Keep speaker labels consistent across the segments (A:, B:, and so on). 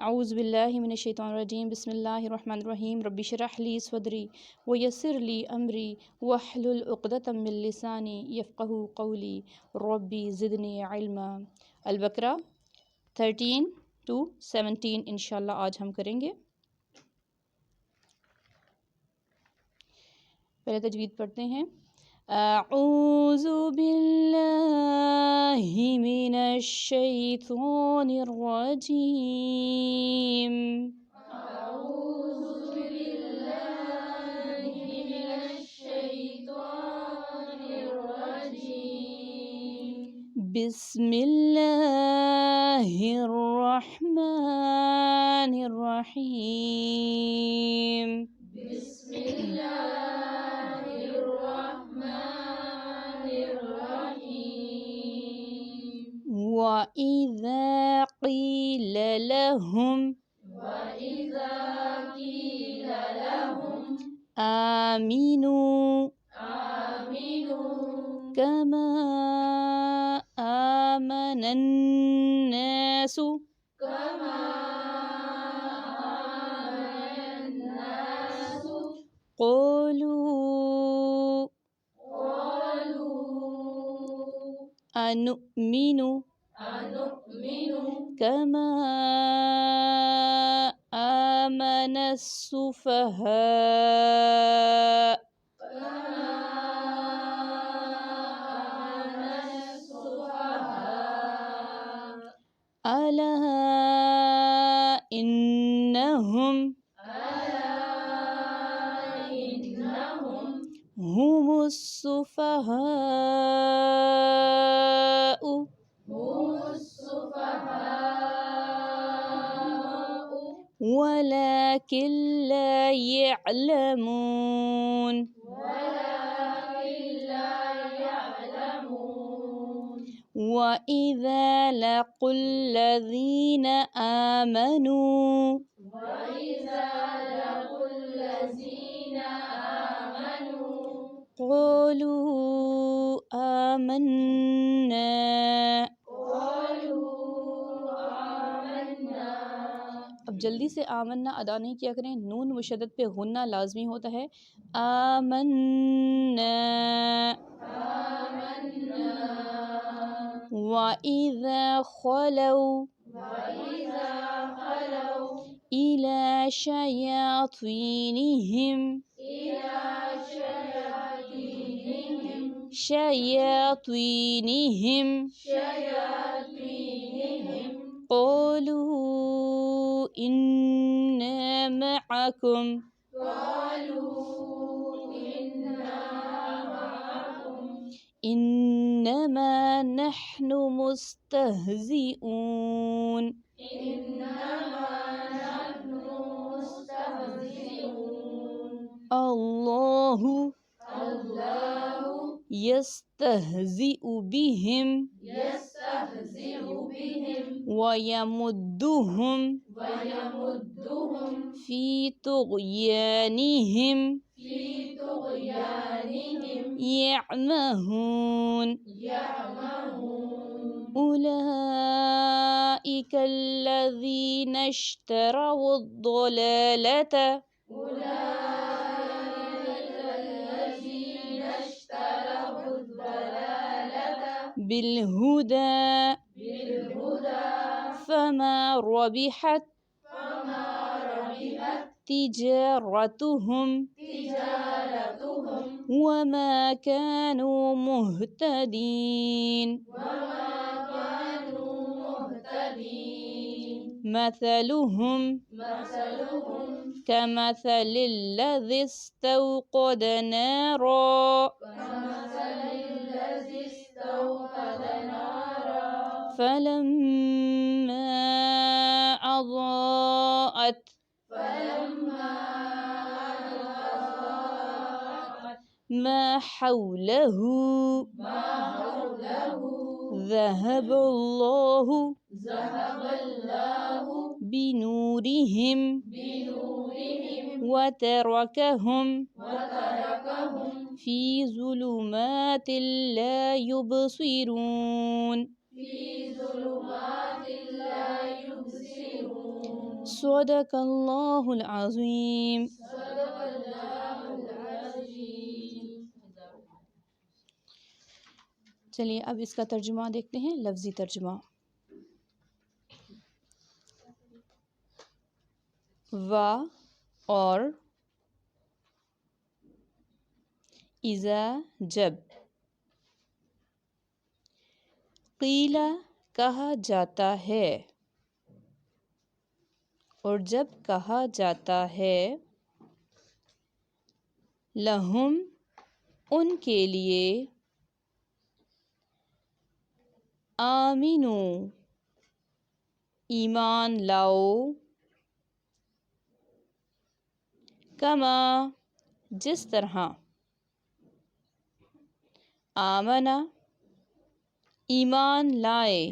A: اعوذ باللہ من الشیطان الرجیم بسم اللہ الرحمن الرحیم رب اشرح لی صدری ویسر لی امری واحلل عقدۃ من لسانی یفقہوا قولی ربی زدنی علما۔ البقرہ 13 to 17 انشاءاللہ آج ہم کریں گے۔ پہلے تجوید پڑھتے ہیں۔ اعوذ باللہ من الشیطان الرجیم
B: أعوذ بالله من الشيطان الرجيم
A: بسم اللہ الرحمن الرحیم
B: بسم الله الرحمن الرحيم
A: وَإِذَا قِيلَ لَهُمْ
B: وإذا قيل لهم
A: آمِنُوا
B: آمنوا
A: كَمَا آمَنَ النَّاسُ
B: كما آمن الناس
A: قَالُوا أَنُؤْمِنُ كَمَا آمَنَ السُّفَهَاءُ أَلَا إِنَّهُمْ هُمُ السُّفَهَاءُ وَلَكِنْ لَا يَعْلَمُونَ وَإِذَا لَقُوا الَّذِينَ آمَنُوا قَالُوا آمَنَّا اب جلدی سے آمنا ادا نہیں کیا کریں، نون مشدد پہ غنہ لازمی ہوتا ہے۔ آمنا وَإِذَا خَلَوْا إِلَى شَيَاطِينِهِمْ قَالُوا إِنَّا مَعَكُمْ إِنَّمَا نَحْنُ مُسْتَهْزِئُونَ اللہ يستهزئ بهم ويمدهم في طغيانهم يعمهون أولئك الذين اشتروا الضلالة بالهدى فما ربحت تجارتهم وما كانوا مهتدين مثلهم كمثل الذي استوقد نارا فلما أضاءت ما حوله ذهب الله بنورهم وتركهم في ظلمات لا يبصرون
B: في ظلمات لا يبصرون.
A: صدق اللہ العظیم.
B: صدق اللہ العظیم.
A: چلیے اب اس کا ترجمہ دیکھتے ہیں، لفظی ترجمہ. وا اور اذا جب، قیلا کہا جاتا ہے، اور جب کہا جاتا ہے، لہم ان کے لیے، آمینو ایمان لاؤ، کما جس طرح، آمنا ایمان لائے،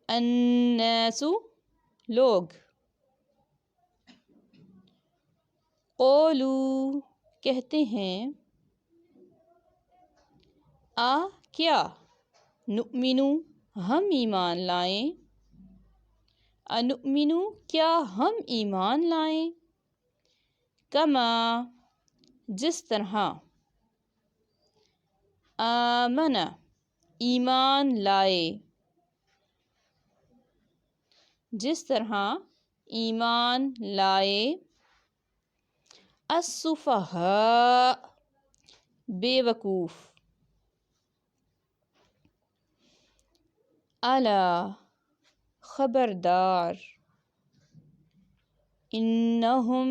A: الناس لوگ، قولو کہتے ہیں، کیا، نؤمنو ہم ایمان لائیں، انؤمنو کیا ہم ایمان لائیں، کما جس طرح، آمنا ایمان لائے، جس طرح ایمان لائے، السفہاء بے وقوف، الا خبردار، انہم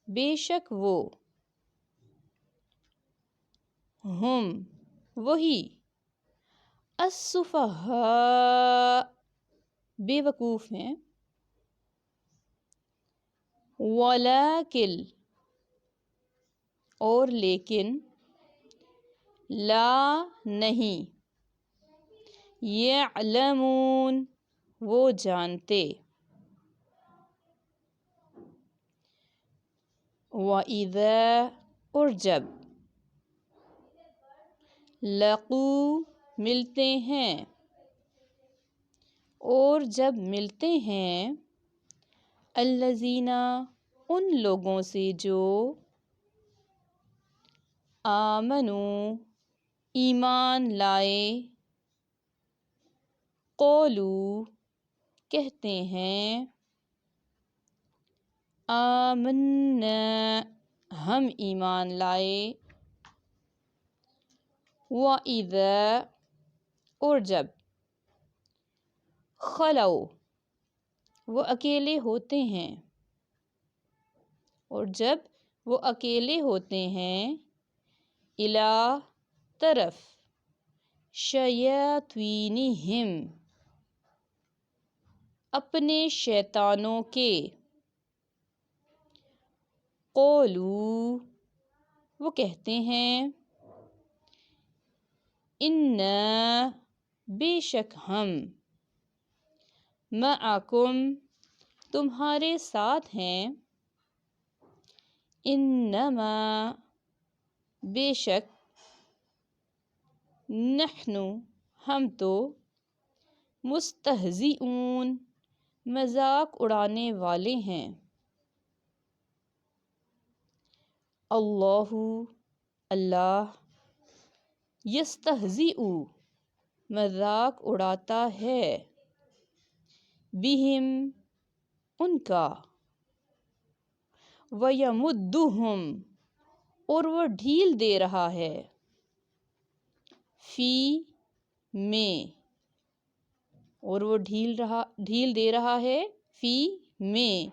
A: بے شک وہ، ہم وہی، السفہاء بے وقوف ہیں، ولیکن اور لیکن، لا نہیں، یعلمون وہ جانتے، وَإِذَا اور جب، لقو ملتے ہیں، اور جب ملتے ہیں، الذین ان لوگوں سے جو، آمنو ایمان لائے، قولو کہتے ہیں، آمنا ہم ایمان لائے، وَإِذَا اور جب، خلو وہ اکیلے ہوتے ہیں، اور جب وہ اکیلے ہوتے ہیں، الی طرف، شیاطینہم اپنے شیطانوں کے، قولو وہ کہتے ہیں، انا بے شک ہم، معکم تمہارے ساتھ ہیں، انما بے شک، نحن ہم تو، مستہزئون مذاق اڑانے والے ہیں، اللہ اللہ، یستہزئ مذاق اڑاتا ہے، بہم ان کا، ویمدہم اور وہ ڈھیل دے رہا ہے، فی میں اور وہ ڈھیل دے رہا ہے، فی میں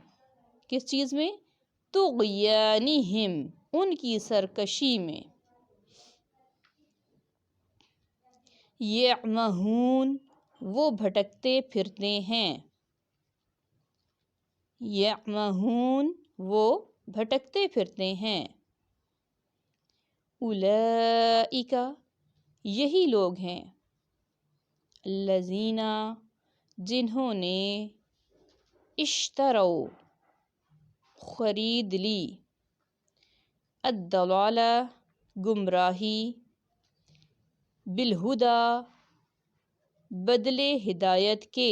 A: کس چیز میں، طغیانہم ان کی سرکشی میں، یعمہون وہ بھٹکتے پھرتے ہیں، یعمہون وہ بھٹکتے پھرتے ہیں، اولئک یہی لوگ ہیں، الذین جنہوں نے، اشتروا خرید لی، الضلالہ گمراہی، بالہدا بدلے ہدایت کے،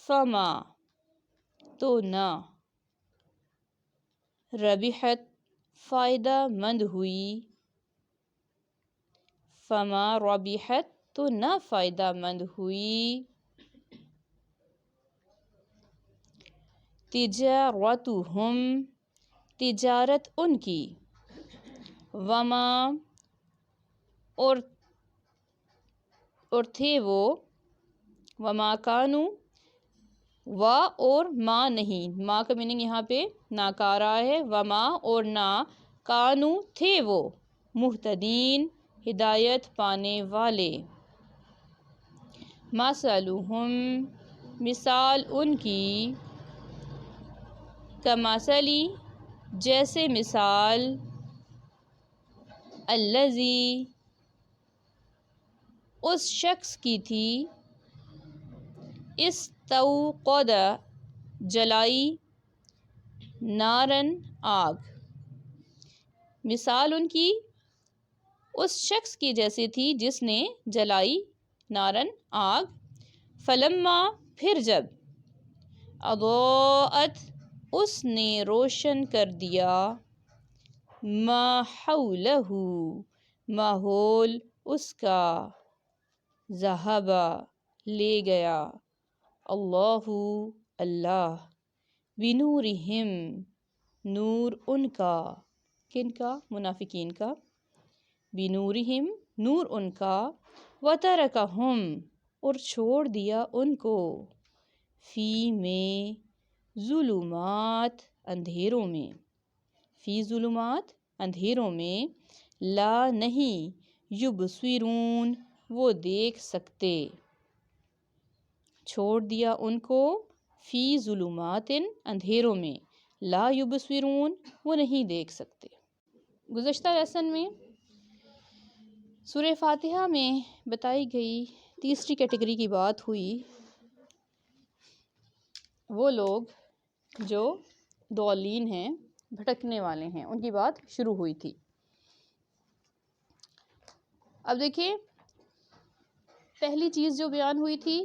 A: فما تو نہ، ربحت فائدہ مند ہوئی، فما ربحت تو نہ فائدہ مند ہوئی، تجارتہم تجارت ان کی، وما اور تھے وہ، وما کانو و اور ما نہیں، ما کا میننگ یہاں پہ ناکارہ ہے، وما اور نہ، کانو تھے وہ، مہتدین ہدایت پانے والے، مثلہم مثال ان کی، کمثلی جیسے مثال، الذی اس شخص کی تھی، استوقد جلائی، نارن آگ، مثال ان کی اس شخص کی جیسی تھی جس نے جلائی نارن آگ، فلما پھر جب، اضاءت اس نے روشن کر دیا، ما حولہ ماحول اس کا، ذہب لے گیا، اللہ اللہ، بنورہم نور ان کا، کن کا؟ منافقین کا، بنورہم نور ان کا، وترکہم اور چھوڑ دیا ان کو، فی میں ظلمات اندھیروں میں، فی ظلمات اندھیروں میں، لا نہیں، یبصرون وہ دیکھ سکتے، چھوڑ دیا ان کو، فی ظلمات اندھیروں میں، لا یبصرون وہ نہیں دیکھ سکتے۔ گزشتہ لیسن میں سورہ فاتحہ میں بتائی گئی تیسری کیٹیگری کی بات ہوئی، وہ لوگ جو ضالین ہیں، بھٹکنے والے ہیں، ان کی بات شروع ہوئی تھی۔ اب دیکھیں پہلی چیز جو بیان ہوئی تھی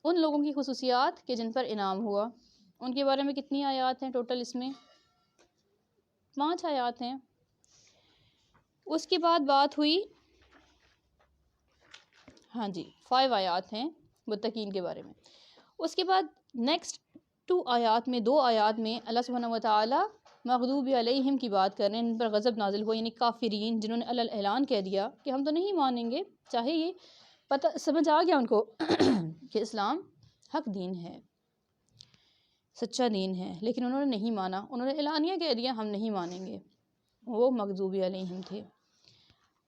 A: ان لوگوں کی خصوصیات کہ جن پر انعام ہوا، ان کے بارے میں کتنی آیات ہیں ٹوٹل؟ اس میں 5 آیات ہیں۔ اس کے بعد بات ہوئی، ہاں جی 5 آیات ہیں متقین کے بارے میں۔ اس کے بعد نیکسٹ 2 آیات میں، 2 آیات میں اللہ سبحانہ وتعالی مغضوب علیہم کی بات کر رہے ہیں، ان پر غضب نازل ہوا، یعنی کافرین جنہوں نے اعلان کہہ دیا کہ ہم تو نہیں مانیں گے، چاہے یہ پتہ سمجھ آ گیا ان کو کہ اسلام حق دین ہے، سچا دین ہے، لیکن انہوں نے نہیں مانا، انہوں نے اعلانیہ کہہ دیا ہم نہیں مانیں گے، وہ مغضوب علیہم تھے۔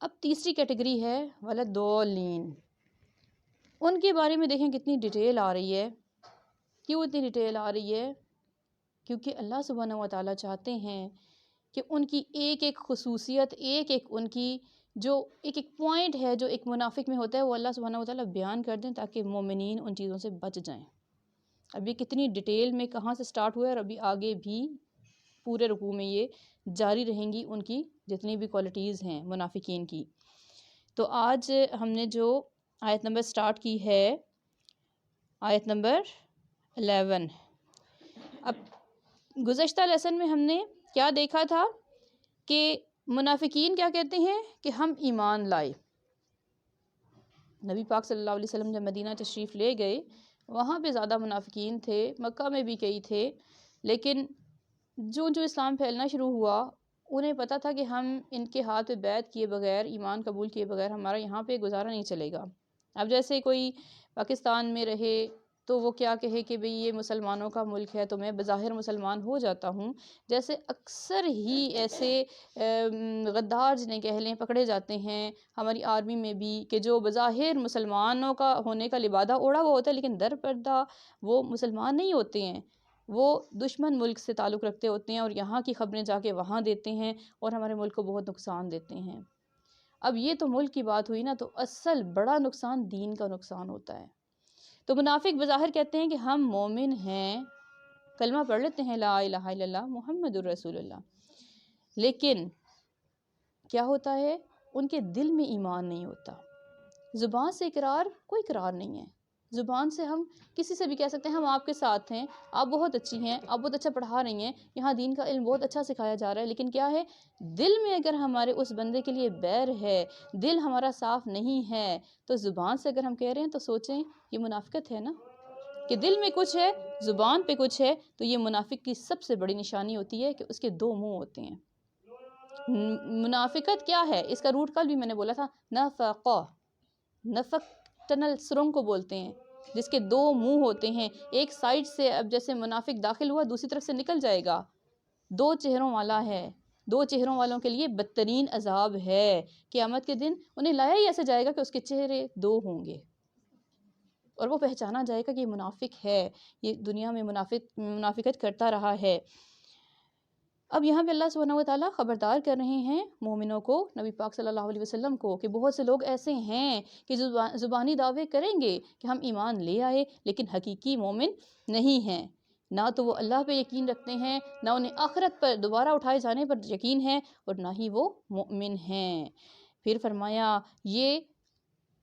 A: اب تیسری کیٹیگری ہے والضالین، ان کے بارے میں دیکھیں کتنی ڈیٹیل آ رہی ہے۔ کیوں اتنی ڈیٹیل آ رہی ہے؟ کیونکہ اللہ سبحانہ وتعالیٰ چاہتے ہیں کہ ان کی ایک ایک خصوصیت، ایک ایک ان کی جو ایک ایک پوائنٹ ہے جو ایک منافق میں ہوتا ہے، وہ اللہ سبحانہ وتعالیٰ بیان کر دیں تاکہ مومنین ان چیزوں سے بچ جائیں۔ اب یہ کتنی ڈیٹیل میں کہاں سے سٹارٹ ہوا ہے اور ابھی آگے بھی پورے رکوع میں یہ جاری رہیں گی، ان کی جتنی بھی کوالٹیز ہیں منافقین کی۔ تو آج ہم نے جو آیت نمبر سٹارٹ کی ہے، آیت نمبر 11۔ اب گزشتہ لیسن میں ہم نے کیا دیکھا تھا کہ منافقین کیا کہتے ہیں کہ ہم ایمان لائے۔ نبی پاک صلی اللہ علیہ وسلم جب مدینہ تشریف لے گئے، وہاں پہ زیادہ منافقین تھے، مکہ میں بھی کئی تھے، لیکن جو اسلام پھیلنا شروع ہوا انہیں پتہ تھا کہ ہم ان کے ہاتھ پہ بیعت کیے بغیر، ایمان قبول کیے بغیر ہمارا یہاں پہ گزارا نہیں چلے گا۔ اب جیسے کوئی پاکستان میں رہے تو وہ کیا کہے کہ بھئی یہ مسلمانوں کا ملک ہے تو میں بظاہر مسلمان ہو جاتا ہوں، جیسے اکثر ہی ایسے غدار جنہیں کہہ لیں پکڑے جاتے ہیں ہماری آرمی میں بھی، کہ جو بظاہر مسلمانوں کا ہونے کا لبادہ اوڑھا ہوا ہوتا ہے لیکن در پردہ وہ مسلمان نہیں ہوتے ہیں، وہ دشمن ملک سے تعلق رکھتے ہوتے ہیں اور یہاں کی خبریں جا کے وہاں دیتے ہیں اور ہمارے ملک کو بہت نقصان دیتے ہیں۔ اب یہ تو ملک کی بات ہوئی نا، تو اصل بڑا نقصان دین کا نقصان ہوتا ہے۔ تو منافق بظاہر کہتے ہیں کہ ہم مومن ہیں، کلمہ پڑھ لیتے ہیں لا الہ الا اللہ محمد الرسول اللہ، لیکن کیا ہوتا ہے ان کے دل میں ایمان نہیں ہوتا. زبان سے اقرار کوئی اقرار نہیں ہے. زبان سے ہم کسی سے بھی کہہ سکتے ہیں ہم آپ کے ساتھ ہیں، آپ بہت اچھی ہیں، آپ بہت اچھا پڑھا رہی ہیں، یہاں دین کا علم بہت اچھا سکھایا جا رہا ہے، لیکن کیا ہے دل میں اگر ہمارے اس بندے کے لیے بیر ہے، دل ہمارا صاف نہیں ہے، تو زبان سے اگر ہم کہہ رہے ہیں تو سوچیں یہ منافقت ہے نا. کہ دل میں کچھ ہے، زبان پہ کچھ ہے، تو یہ منافق کی سب سے بڑی نشانی ہوتی ہے کہ اس کے دو منہ ہوتے ہیں. منافقت کیا ہے؟ اس کا روٹ کل بھی میں نے بولا تھا، نفقہ. نفق ٹنل سرنگ کو بولتے ہیں، جس کے دو منہ ہوتے ہیں. ایک سائڈ سے اب جیسے منافق داخل ہوا دوسری طرف سے نکل جائے گا. دو چہروں والا ہے. دو چہروں والوں کے لیے بدترین عذاب ہے. قیامت کے دن انہیں لایا ہی ایسے جائے گا کہ اس کے چہرے دو ہوں گے اور وہ پہچانا جائے گا کہ یہ منافق ہے، یہ دنیا میں منافقت کرتا رہا ہے. اب یہاں پہ اللہ سبحانہ و تعالیٰ خبردار کر رہے ہیں مومنوں کو، نبی پاک صلی اللہ علیہ وسلم کو، کہ بہت سے لوگ ایسے ہیں کہ زبانی دعوے کریں گے کہ ہم ایمان لے آئے، لیکن حقیقی مومن نہیں ہیں. نہ تو وہ اللہ پہ یقین رکھتے ہیں، نہ انہیں آخرت پر دوبارہ اٹھائے جانے پر یقین ہے، اور نہ ہی وہ مومن ہیں. پھر فرمایا یہ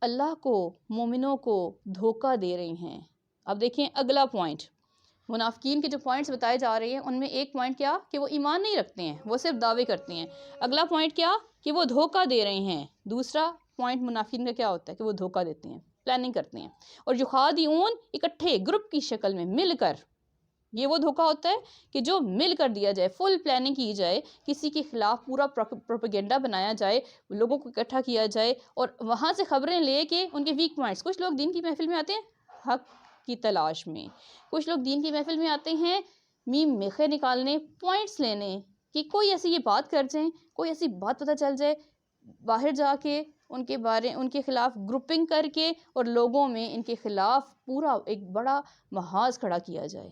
A: اللہ کو، مومنوں کو دھوکہ دے رہے ہیں. اب دیکھیں اگلا پوائنٹ، منافقین کے جو پوائنٹس بتائے جا رہے ہیں ان میں ایک پوائنٹ کیا کہ وہ ایمان نہیں رکھتے ہیں، وہ صرف دعوے کرتے ہیں. اگلا پوائنٹ کیا کہ وہ دھوکہ دے رہے ہیں. دوسرا پوائنٹ منافقین کا کیا ہوتا ہے کہ وہ دھوکہ دیتے ہیں، پلاننگ کرتے ہیں. اور یخادعون اکٹھے گروپ کی شکل میں مل کر، یہ وہ دھوکہ ہوتا ہے کہ جو مل کر دیا جائے، فل پلاننگ کی جائے، کسی کے خلاف پورا پروپیگنڈا بنایا جائے، لوگوں کو اکٹھا کیا جائے اور وہاں سے خبریں لے کے ان کے ویک پوائنٹس. کچھ لوگ دین کی محفل میں آتے ہیں حق کی تلاش میں، کچھ لوگ دین کی محفل میں آتے ہیں میم میخے نکالنے، پوائنٹس لینے، کہ کوئی ایسی یہ بات کر جائیں، کوئی ایسی بات پتہ چل جائے، باہر جا کے ان کے خلاف گروپنگ کر کے اور لوگوں میں ان کے خلاف پورا ایک بڑا محاذ کھڑا کیا جائے.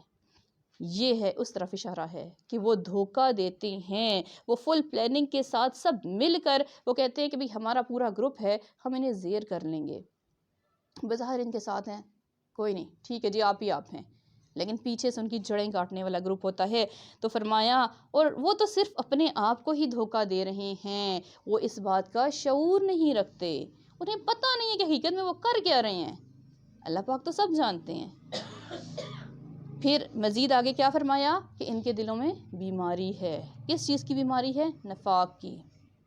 A: یہ ہے اس طرف اشارہ ہے کہ وہ دھوکہ دیتے ہیں. وہ فل پلاننگ کے ساتھ سب مل کر وہ کہتے ہیں کہ بھئی ہمارا پورا گروپ ہے، ہم انہیں زیر کر لیں گے. بظاہر ان کے ساتھ ہیں، کوئی نہیں، ٹھیک ہے جی آپ ہی آپ ہیں، لیکن پیچھے سے ان کی جڑیں کاٹنے والا گروپ ہوتا ہے. تو فرمایا اور وہ تو صرف اپنے آپ کو ہی دھوکہ دے رہے ہیں، وہ اس بات کا شعور نہیں رکھتے، انہیں پتہ نہیں ہے کہ حقیقت میں وہ کر کیا رہے ہیں. اللہ پاک تو سب جانتے ہیں. پھر مزید آگے کیا فرمایا کہ ان کے دلوں میں بیماری ہے. کس چیز کی بیماری ہے؟ نفاق کی.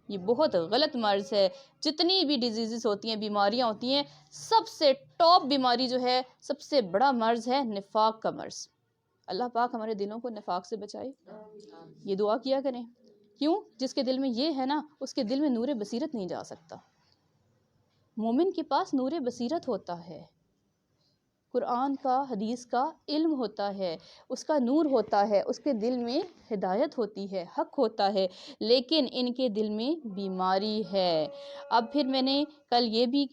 A: یہ بہت غلط مرض ہے. جتنی بھی ڈیزیزز ہوتی ہیں، بیماریاں ہوتی ہیں، سب سے ٹاپ بیماری جو ہے، سب سے بڑا مرض ہے نفاق کا مرض. اللہ پاک ہمارے دلوں کو نفاق سے بچائے. یہ دعا کیا کریں. کیوں؟ جس کے دل میں یہ ہے نا، اس کے دل میں نور بصیرت نہیں جا سکتا. مومن کے پاس نور بصیرت ہوتا ہے، قرآن کا، حدیث کا علم ہوتا ہے، اس کا نور ہوتا ہے، اس کے دل میں ہدایت ہوتی ہے، حق ہوتا ہے، لیکن ان کے دل میں بیماری ہے. اب پھر میں نے کل یہ بھی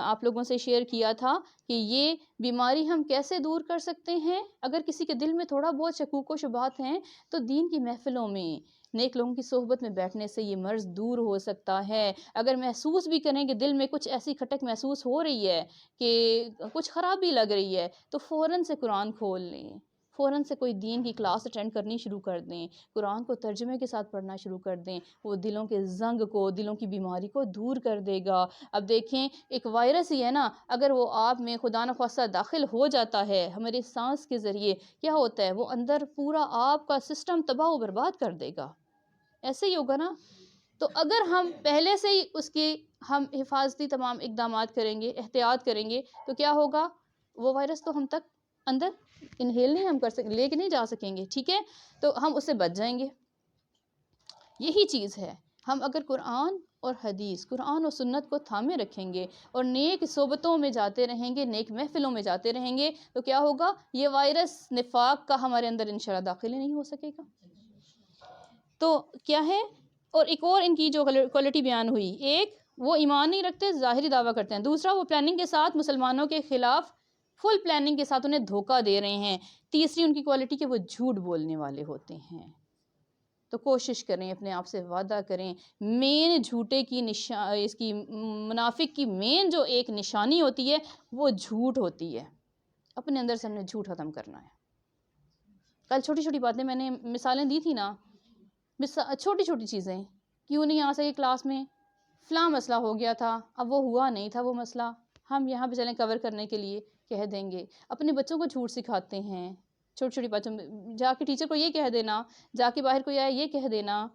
A: آپ لوگوں سے شیئر کیا تھا کہ یہ بیماری ہم کیسے دور کر سکتے ہیں. اگر کسی کے دل میں تھوڑا بہت شکوک و شبہات ہیں تو دین کی محفلوں میں، نیک لوگوں کی صحبت میں بیٹھنے سے یہ مرض دور ہو سکتا ہے. اگر محسوس بھی کریں کہ دل میں کچھ ایسی کھٹک محسوس ہو رہی ہے کہ کچھ خرابی لگ رہی ہے، تو فوراً سے قرآن کھول لیں، فوراً سے کوئی دین کی کلاس اٹینڈ کرنی شروع کر دیں، قرآن کو ترجمے کے ساتھ پڑھنا شروع کر دیں. وہ دلوں کے زنگ کو، دلوں کی بیماری کو دور کر دے گا. اب دیکھیں ایک وائرس ہی ہے نا، اگر وہ آپ میں خدا نخواستہ داخل ہو جاتا ہے ہماری سانس کے ذریعے، کیا ہوتا ہے؟ وہ اندر پورا آپ کا سسٹم تباہ و برباد کر دے گا. ایسے ہی ہوگا نا. تو اگر ہم پہلے سے ہی اس کی ہم حفاظتی تمام اقدامات کریں گے، احتیاط کریں گے، تو کیا ہوگا؟ وہ وائرس تو ہم تک اندر انہیل نہیں ہم کر سکیں، لے کے نہیں جا سکیں گے، ٹھیک ہے؟ تو ہم اس سے بچ جائیں گے. یہی چیز ہے. ہم اگر قرآن اور حدیث، قرآن و سنت کو تھامے رکھیں گے اور نیک صحبتوں میں جاتے رہیں گے، نیک محفلوں میں جاتے رہیں گے، تو کیا ہوگا؟ یہ وائرس نفاق کا ہمارے اندر انشاءاللہ داخل ہی نہیں ہو سکے گا. تو کیا ہے؟ اور ایک اور ان کی جو کوالٹی بیان ہوئی، ایک وہ ایمان نہیں رکھتے، ظاہری دعویٰ کرتے ہیں. دوسرا وہ پلاننگ کے ساتھ مسلمانوں کے خلاف فل پلاننگ کے ساتھ انہیں دھوکہ دے رہے ہیں. تیسری ان کی کوالٹی کہ وہ جھوٹ بولنے والے ہوتے ہیں. تو کوشش کریں، اپنے آپ سے وعدہ کریں. مین جھوٹے کی اس کی منافق کی مین جو ایک نشانی ہوتی ہے وہ جھوٹ ہوتی ہے. اپنے اندر سے ہم نے جھوٹ ختم کرنا ہے. کل چھوٹی چھوٹی باتیں میں نے مثالیں دی تھی نا، چھوٹی چھوٹی چیزیں، کیوں نہیں آ سکے کلاس میں، فلاں مسئلہ ہو گیا تھا، اب وہ ہوا نہیں تھا وہ مسئلہ، ہم یہاں پہ چلیں کور کرنے کے لیے کہہ دیں گے. اپنے بچوں کو جھوٹ سکھاتے ہیں چھوٹی چھوٹی باتوں میں، جا کے ٹیچر کو یہ کہہ دینا، جا کے باہر کوئی آئے یہ کہہ دینا.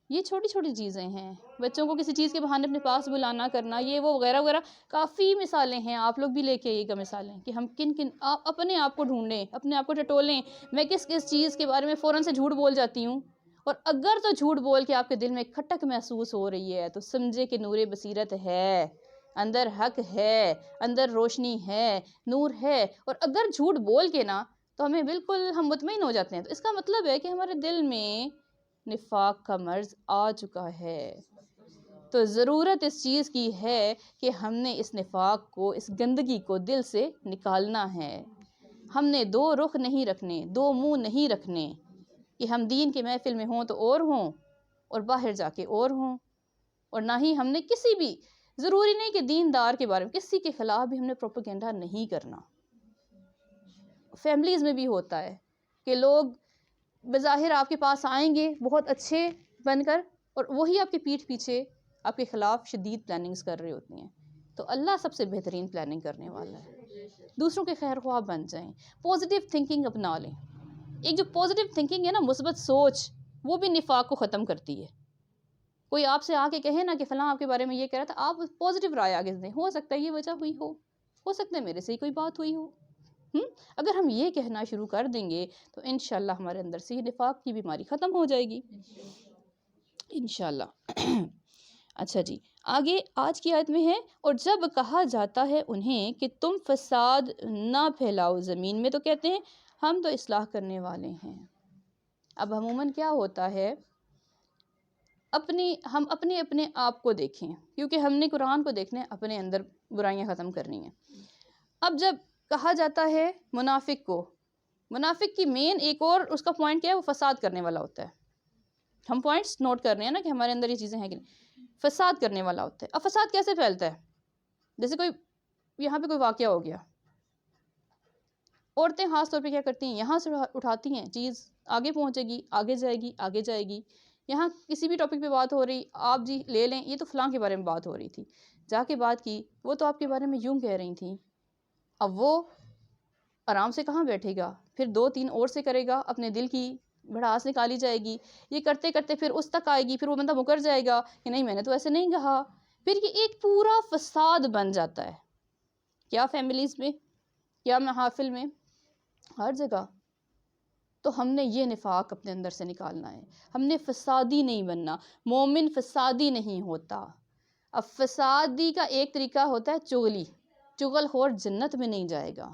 A: یہ چھوٹی چھوٹی چیزیں ہیں. بچوں کو کسی چیز کے بہانے اپنے پاس بلانا کرنا، یہ وہ وغیرہ وغیرہ کافی مثالیں ہیں. آپ لوگ بھی لے کے آئیے گا مثالیں کہ ہم کن کن اپنے آپ کو ڈھونڈیں، اپنے آپ کو ٹٹولیں. میں کس کس چیز کے بارے میں فوراً سے جھوٹ بول جاتی ہوں، اور اگر تو جھوٹ بول کے آپ کے دل میں کھٹک محسوس ہو رہی ہے تو سمجھے کہ نور بصیرت ہے، اندر حق ہے، اندر روشنی ہے، نور ہے. اور اگر جھوٹ بول کے نا تو ہمیں بالکل ہم مطمئن ہو جاتے ہیں، تو اس کا مطلب ہے کہ ہمارے دل میں نفاق کا مرض آ چکا ہے. تو ضرورت اس چیز کی ہے کہ ہم نے اس نفاق کو، اس گندگی کو دل سے نکالنا ہے. ہم نے دو رخ نہیں رکھنے، دو منہ نہیں رکھنے کہ ہم دین کے محفل میں ہوں تو اور ہوں اور باہر جا کے اور ہوں. اور نہ ہی ہم نے کسی بھی، ضروری نہیں کہ دیندار کے بارے میں، کسی کے خلاف بھی ہم نے پروپیگنڈا نہیں کرنا. فیملیز میں بھی ہوتا ہے کہ لوگ بظاہر آپ کے پاس آئیں گے بہت اچھے بن کر، اور وہی آپ کے پیٹھ پیچھے آپ کے خلاف شدید پلاننگز کر رہے ہوتے ہیں. تو اللہ سب سے بہترین پلاننگ کرنے والا ہے. دوسروں کے خیر خواہ بن جائیں، پازیٹیو تھنکنگ اپنا لیں. ایک جو پازیٹیو تھنکنگ ہے نا، مثبت سوچ، وہ بھی نفاق کو ختم کرتی ہے. کوئی آپ سے آ کے کہے نا کہ فلاں آپ کے بارے میں یہ کہہ رہا تھا، آپ پازیٹیو رائے آگے دیں. ہو سکتا ہے یہ وجہ ہوئی ہو سکتا ہے میرے سے ہی کوئی بات ہوئی ہو. اگر ہم یہ کہنا شروع کر دیں گے تو انشاءاللہ ہمارے اندر سے یہ نفاق کی بیماری ختم ہو جائے گی انشاءاللہ. اچھا جی، آگے آج کی آیت میں ہے، اور جب کہا جاتا ہے انہیں کہ تم فساد نہ پھیلاؤ زمین میں، تو کہتے ہیں ہم تو اصلاح کرنے والے ہیں. اب عموماً کیا ہوتا ہے، ہم اپنے آپ کو دیکھیں، کیونکہ ہم نے قرآن کو دیکھنا ہے، اپنے اندر برائیاں ختم کرنی ہیں. اب جب کہا جاتا ہے منافق کو، منافق کی مین ایک اور اس کا پوائنٹ کیا ہے، وہ فساد کرنے والا ہوتا ہے. ہم پوائنٹس نوٹ کر رہے ہیں نا کہ ہمارے اندر یہ چیزیں ہیں کہ نہیں. فساد کرنے والا ہوتا ہے. اب فساد کیسے پھیلتا ہے؟ جیسے کوئی یہاں پہ کوئی واقعہ ہو گیا، عورتیں خاص طور پہ کیا کرتی ہیں، یہاں سے اٹھاتی ہیں چیز، آگے پہنچے گی، آگے جائے گی، آگے جائے گی. یہاں کسی بھی ٹاپک پہ بات ہو رہی، آپ جی لے لیں، یہ تو فلاں کے بارے میں بات ہو رہی تھی، جا کے بات کی، وہ تو آپ کے بارے میں یوں کہہ رہی تھیں. اب وہ آرام سے کہاں بیٹھے گا، پھر 2-3 اور سے کرے گا، اپنے دل کی بھڑاس نکالی جائے گی. یہ کرتے کرتے پھر اس تک آئے گی، پھر وہ بندہ مکر جائے گا کہ نہیں میں نے تو ایسے نہیں کہا. پھر یہ ایک پورا فساد بن جاتا ہے. کیا فیملیز میں، کیا محافل میں، ہر جگہ. تو ہم نے یہ نفاق اپنے اندر سے نکالنا ہے. ہم نے فسادی نہیں بننا. مومن فسادی نہیں ہوتا. اب فسادی کا ایک طریقہ ہوتا ہے چغلی. چغل خور جنت میں نہیں جائے گا.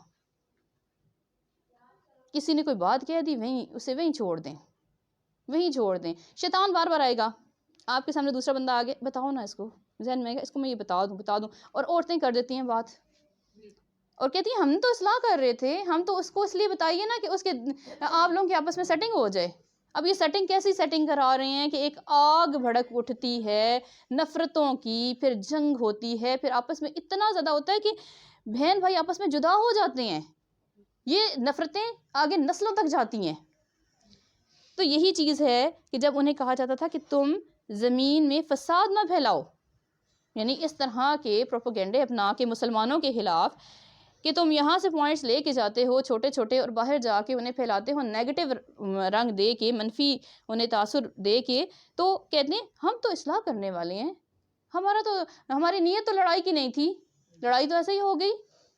A: کسی نے کوئی بات کہہ دی، اسے وہیں چھوڑ دیں، وہیں چھوڑ دیں. شیطان بار بار آئے گا آپ کے سامنے، دوسرا بندہ آگے، بتاؤ نا اس کو، ذہن میں آئے گا اس کو میں یہ بتا دوں. اور عورتیں کر دیتی ہیں بات، اور کہتی ہیں ہم تو اصلاح کر رہے تھے، ہم تو اس کو اس لیے بتائیے نا کہ اس کے آپ لوگوں کے آپس میں سیٹنگ ہو جائے. اب یہ سیٹنگ کیسی سیٹنگ کرا رہے ہیں کہ ایک آگ بھڑک اٹھتی ہے نفرتوں کی، پھر جنگ ہوتی ہے، پھر آپس میں اتنا زیادہ ہوتا ہے کہ بہن بھائی آپس میں جدا ہو جاتے ہیں. یہ نفرتیں آگے نسلوں تک جاتی ہیں. تو یہی چیز ہے کہ جب انہیں کہا جاتا تھا کہ تم زمین میں فساد نہ پھیلاؤ، یعنی اس طرح کے پروپیگنڈے اپنا کے مسلمانوں کے خلاف کہ تم یہاں سے پوائنٹس لے کے جاتے ہو چھوٹے چھوٹے، اور باہر جا کے انہیں پھیلاتے ہو نیگیٹو رنگ دے کے، منفی انہیں تاثر دے کے. تو کہتے ہیں ہم تو اصلاح کرنے والے ہیں، ہماری نیت تو لڑائی کی نہیں تھی، لڑائی تو ایسے ہی ہو گئی،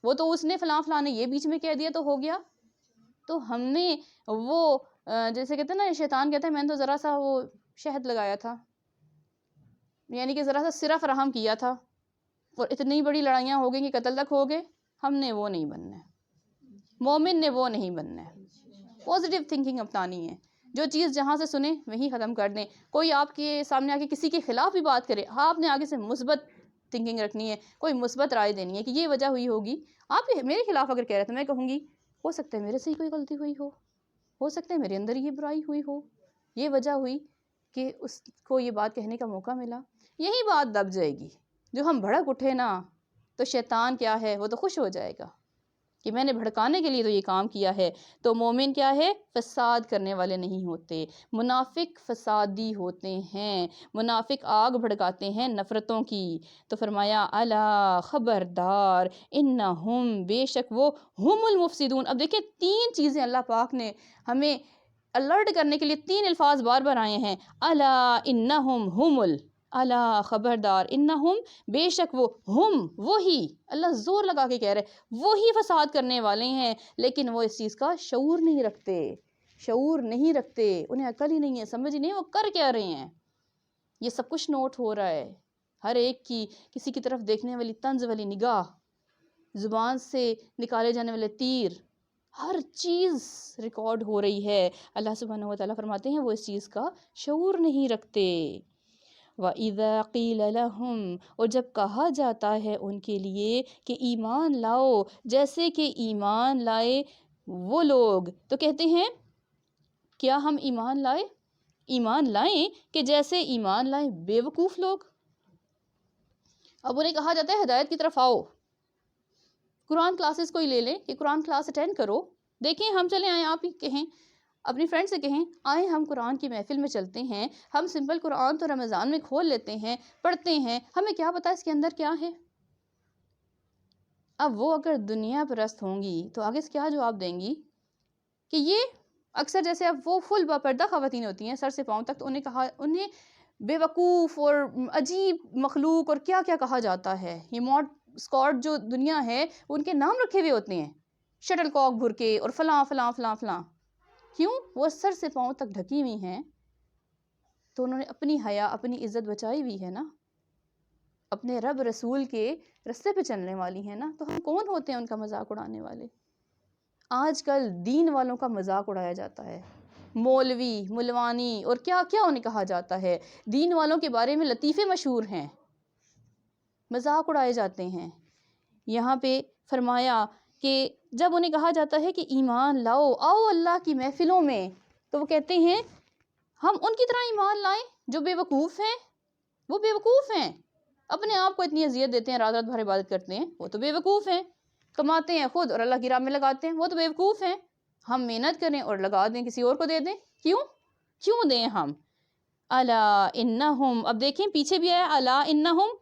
A: وہ تو اس نے فلاں نے یہ بیچ میں کہہ دیا تو ہو گیا. تو ہم نے وہ جیسے کہتے ہیں نا، شیطان کہتا ہے میں نے تو ذرا سا وہ شہد لگایا تھا، یعنی کہ ذرا سا سرا فراہم کیا تھا، اور اتنی بڑی لڑائیاں ہو گئی کہ قتل تک ہو گئے. ہم نے وہ نہیں بننا ہے، مومن نے وہ نہیں بننا ہے. پازیٹیو تھنکنگ اپنانی ہے. جو چیز جہاں سے سنیں وہیں ختم کر دیں. کوئی آپ کے سامنے آ کے کسی کے خلاف بھی بات کرے، آپ نے آگے سے مثبت تھنکنگ رکھنی ہے، کوئی مثبت رائے دینی ہے کہ یہ وجہ ہوئی ہوگی. آپ میرے خلاف اگر کہہ رہے تو میں کہوں گی ہو سکتا ہے میرے سے ہی کوئی غلطی ہوئی ہو سکتا ہے میرے اندر یہ برائی ہوئی ہو، یہ وجہ ہوئی کہ اس کو یہ بات کہنے کا موقع ملا. یہی بات دب جائے گی. جو ہم بھڑک اٹھے نا تو شیطان کیا ہے، وہ تو خوش ہو جائے گا. کہ میں نے بھڑکانے کے لیے تو یہ کام کیا ہے۔ تو مومن کیا ہے؟ فساد کرنے والے نہیں ہوتے، منافق فسادی ہوتے ہیں، منافق آگ بھڑکاتے ہیں نفرتوں کی۔ تو فرمایا الا خبردار انہم بے شک وہ ہم المفسدون۔ اب دیکھیں 3 چیزیں اللہ پاک نے ہمیں الرٹ کرنے کے لیے 3 الفاظ بار بار آئے ہیں، الا انہم ہم الا خبردار انہم بے شک وہ ہم، وہی، اللہ زور لگا کے کہہ رہے وہی فساد کرنے والے ہیں، لیکن وہ اس چیز کا شعور نہیں رکھتے، شعور نہیں رکھتے، انہیں عقل ہی نہیں ہے، سمجھ ہی نہیں وہ کر کیا رہے ہیں۔ یہ سب کچھ نوٹ ہو رہا ہے، ہر ایک کی کسی کی طرف دیکھنے والی طنز والی نگاہ، زبان سے نکالے جانے والے تیر، ہر چیز ریکارڈ ہو رہی ہے۔ اللہ سبحانہ وتعالیٰ فرماتے ہیں وہ اس چیز کا شعور نہیں رکھتے۔ وَإِذَا قِيلَ لَهُمْ، اور جب کہا جاتا ہے ان کے لیے کہ ایمان لاؤ، جیسے کہ ایمان لائے وہ لوگ، تو کہتے ہیں کیا ہم ایمان لائے؟ ایمان لائیں کہ جیسے ایمان لائیں بے وقوف لوگ۔ اب انہیں کہا جاتا ہے ہدایت کی طرف آؤ، قرآن کلاسز کوئی لے لیں کہ قرآن کلاس اٹینڈ کرو، دیکھیں ہم چلیں آئیں، آپ ہی کہیں اپنی فرینڈ سے کہیں آئیں ہم قرآن کی محفل میں چلتے ہیں، ہم سمپل قرآن تو رمضان میں کھول لیتے ہیں، پڑھتے ہیں، ہمیں کیا پتہ اس کے اندر کیا ہے۔ اب وہ اگر دنیا پرست ہوں گی تو آگے سے کیا جواب دیں گی کہ یہ اکثر جیسے اب وہ فل باپردہ خواتین ہوتی ہیں سر سے پاؤں تک، تو انہیں بے وقوف اور عجیب مخلوق اور کیا کیا کہا جاتا ہے۔ یہ ماڈ اسکاٹ جو دنیا ہے ان کے نام رکھے ہوئے ہوتے ہیں، شٹل کاک برقے اور فلاں فلاں فلاں فلاں۔ کیوں؟ وہ سر سے پاؤں تک ڈھکی ہوئی ہیں، تو انہوں نے اپنی حیا اپنی عزت بچائی ہوئی ہے نا، اپنے رب رسول کے رستے پہ چلنے والی ہیں نا، تو ہم کون ہوتے ہیں ان کا مذاق اڑانے والے؟ آج کل دین والوں کا مذاق اڑایا جاتا ہے، مولوی ملوانی اور کیا کیا انہیں کہا جاتا ہے، دین والوں کے بارے میں لطیفے مشہور ہیں، مذاق اڑائے جاتے ہیں۔ یہاں پہ فرمایا کہ جب انہیں کہا جاتا ہے کہ ایمان لاؤ، آؤ اللہ کی محفلوں میں، تو وہ کہتے ہیں ہم ان کی طرح ایمان لائیں جو بے وقوف ہیں۔ وہ بے وقوف ہیں، اپنے آپ کو اتنی اذیت دیتے ہیں، رات رات بھر عبادت کرتے ہیں، وہ تو بے وقوف ہیں، کماتے ہیں خود اور اللہ کی راہ میں لگاتے ہیں، وہ تو بے وقوف ہیں۔ ہم محنت کریں اور لگا دیں کسی اور کو دے دیں، کیوں دیں ہم؟ الا انہم، اب دیکھیں پیچھے بھی آیا الا انہم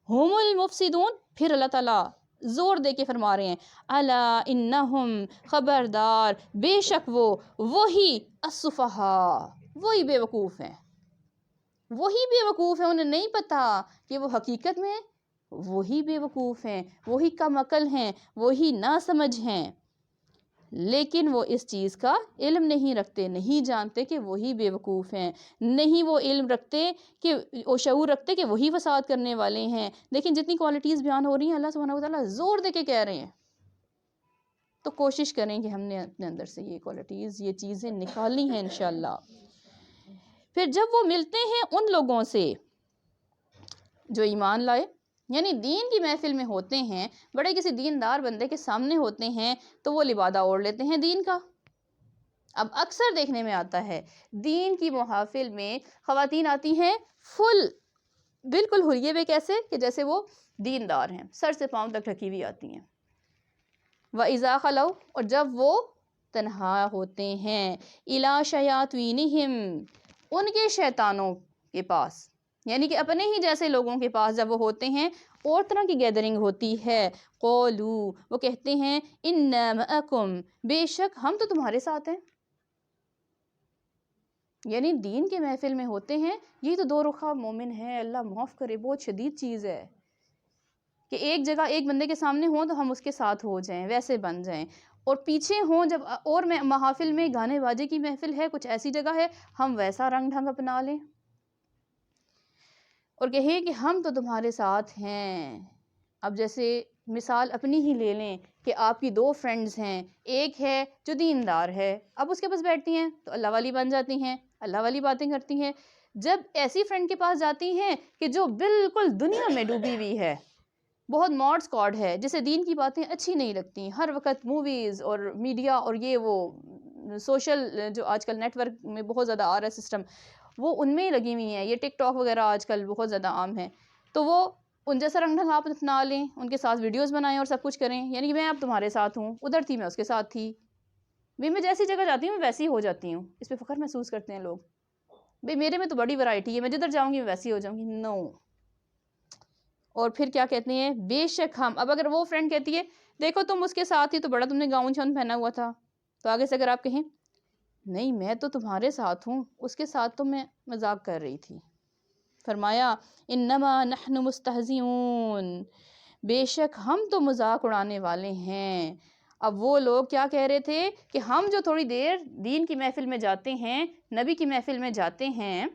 A: ہم المفسدون، پھر اللہ تعالیٰ زور دے کے فرما رہے ہیں الا انہم خبردار بے شک وہ وہی السفہاء، وہی بے وقوف ہیں، وہی بے وقوف ہیں، انہیں نہیں پتا کہ وہ حقیقت میں وہی بے وقوف ہیں، وہی کم عقل ہیں، وہی ناسمجھ ہیں، لیکن وہ اس چیز کا علم نہیں رکھتے، نہیں جانتے کہ وہی بے وقوف ہیں، نہیں وہ علم رکھتے کہ وہ شعور رکھتے کہ وہی فساد کرنے والے ہیں۔ دیکھیں جتنی کوالٹیز بیان ہو رہی ہیں اللہ سبحانہ وتعالیٰ زور دے کے کہہ رہے ہیں، تو کوشش کریں کہ ہم نے اپنے اندر سے یہ کوالٹیز یہ چیزیں نکالنی ہیں انشاءاللہ۔ پھر جب وہ ملتے ہیں ان لوگوں سے جو ایمان لائے، یعنی دین کی محفل میں ہوتے ہیں، بڑے کسی دیندار بندے کے سامنے ہوتے ہیں تو وہ لبادہ اوڑھ لیتے ہیں دین کا۔ اب اکثر دیکھنے میں آتا ہے دین کی محافل میں خواتین آتی ہیں فل بالکل ہوئے بے، کیسے کہ جیسے وہ دیندار ہیں، سر سے پاؤں تک ڈھکی ہوئی آتی ہیں۔ وَإِذَا خَلَوْا، اور جب وہ تنہا ہوتے ہیں، إِلَىٰ شَيَاطِينِهِمْ، ان کے شیطانوں کے پاس، یعنی کہ اپنے ہی جیسے لوگوں کے پاس جب وہ ہوتے ہیں، اور طرح کی گیدرنگ ہوتی ہے، قولوا، وہ کہتے ہیں اِنَّا مَعَكُمْ، بے شک ہم تو تمہارے ساتھ ہیں۔ یعنی دین کے محفل میں ہوتے ہیں، یہ تو دو رخہ مومن ہے، اللہ معاف کرے، بہت شدید چیز ہے کہ ایک جگہ ایک بندے کے سامنے ہوں تو ہم اس کے ساتھ ہو جائیں، ویسے بن جائیں، اور پیچھے ہوں جب اور محافل میں گانے باجے کی محفل ہے، کچھ ایسی جگہ ہے، ہم ویسا رنگ ڈھنگ اپنا لیں اور کہیں کہ ہم تو تمہارے ساتھ ہیں۔ اب جیسے مثال اپنی ہی لے لیں کہ آپ کی 2 فرینڈز ہیں، ایک ہے جو دیندار ہے، اب اس کے پاس بیٹھتی ہیں تو اللہ والی بن جاتی ہیں، اللہ والی باتیں کرتی ہیں۔ جب ایسی فرینڈ کے پاس جاتی ہیں کہ جو بالکل دنیا میں ڈوبی ہوئی ہے، بہت ماڈ اسکواڈ ہے، جسے دین کی باتیں اچھی نہیں لگتی، ہر وقت موویز اور میڈیا اور یہ وہ سوشل جو آج کل نیٹ ورک میں بہت زیادہ آ رہا ہے سسٹم، وہ ان میں ہی لگی ہوئی ہیں، یہ ٹک ٹاک وغیرہ آج کل بہت زیادہ عام ہے، تو وہ ان جیسا رنگ ڈھنگ آپ اپنا لیں، ان کے ساتھ ویڈیوز بنائیں اور سب کچھ کریں، یعنی کہ میں اب تمہارے ساتھ ہوں، ادھر تھی میں اس کے ساتھ تھی، بھئی میں جیسی جگہ جاتی ہوں میں ویسی ہو جاتی ہوں، اس پہ فخر محسوس کرتے ہیں لوگ، بھئی میرے میں تو بڑی ورائٹی ہے، میں جدھر جاؤں گی میں ویسی ہو جاؤں گی، نو۔ اور پھر کیا کہتے ہیں، بے شک ہم، اب اگر وہ فرینڈ کہتی ہے دیکھو تم اس کے ساتھ ہی تو بڑا تم نے گاؤن شاؤن پہنا ہوا تھا، تو آگے سے اگر آپ کہیں نہیں میں تو تمہارے ساتھ ہوں، اس کے ساتھ تو میں مذاق کر رہی تھی، فرمایا انما نحن مستہزئون، بے شک ہم تو مذاق اڑانے والے ہیں۔ اب وہ لوگ کیا کہہ رہے تھے کہ ہم جو تھوڑی دیر دین کی محفل میں جاتے ہیں، نبی کی محفل میں جاتے ہیں،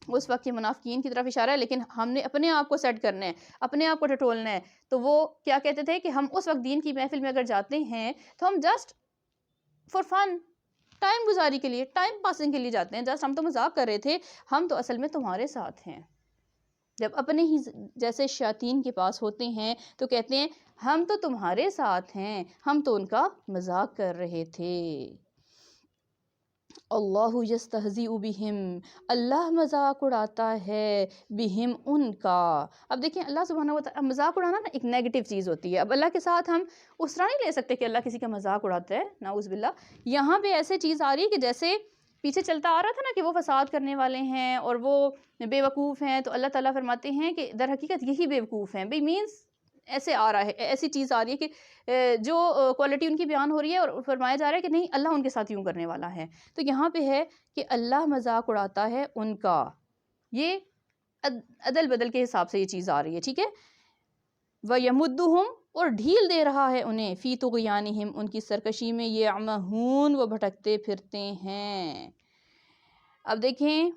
A: اس وقت یہ منافقین کی طرف اشارہ ہے، لیکن ہم نے اپنے آپ کو سیٹ کرنا ہے، اپنے آپ کو ٹٹولنا ہے، تو وہ کیا کہتے تھے کہ ہم اس وقت دین کی محفل میں اگر جاتے ہیں تو ہم جسٹ فار فن، ٹائم گزاری کے لیے، ٹائم پاسنگ کے لیے جاتے ہیں، جسٹ ہم تو مذاق کر رہے تھے، ہم تو اصل میں تمہارے ساتھ ہیں۔ جب اپنے ہی جیسے شیاطین کے پاس ہوتے ہیں تو کہتے ہیں ہم تو تمہارے ساتھ ہیں، ہم تو ان کا مذاق کر رہے تھے۔ اللہ یستہزئ بہم، اللہ مذاق اڑاتا ہے بہم ان کا۔ اب دیکھیں اللہ سبحانہ وتعالی، مذاق اڑانا نا ایک نیگیٹو چیز ہوتی ہے، اب اللہ کے ساتھ ہم اس طرح نہیں لے سکتے کہ اللہ کسی کا مذاق اڑاتا ہے، نعوذ باللہ۔ یہاں پہ ایسے چیز آ رہی ہے کہ جیسے پیچھے چلتا آ رہا تھا نا کہ وہ فساد کرنے والے ہیں اور وہ بے وقوف ہیں، تو اللہ تعالیٰ فرماتے ہیں کہ در حقیقت یہی بے وقوف ہیں، بے مینس ایسے آ رہا ہے، ایسی چیز آ رہی ہے کہ جو کوالٹی ان کی بیان ہو رہی ہے اور فرمایا جا رہا ہے کہ نہیں اللہ ان کے ساتھ یوں کرنے والا ہے، تو یہاں پہ ہے کہ اللہ مذاق اڑاتا ہے ان کا، یہ عدل بدل کے حساب سے یہ چیز آ رہی ہے، ٹھیک ہے۔ وَيَمُدُّهُمْ، اور ڈھیل دے رہا ہے انہیں، فی طغیانہم، ان کی سرکشی میں، یعمہون، وہ بھٹکتے پھرتے ہیں۔ اب دیکھیں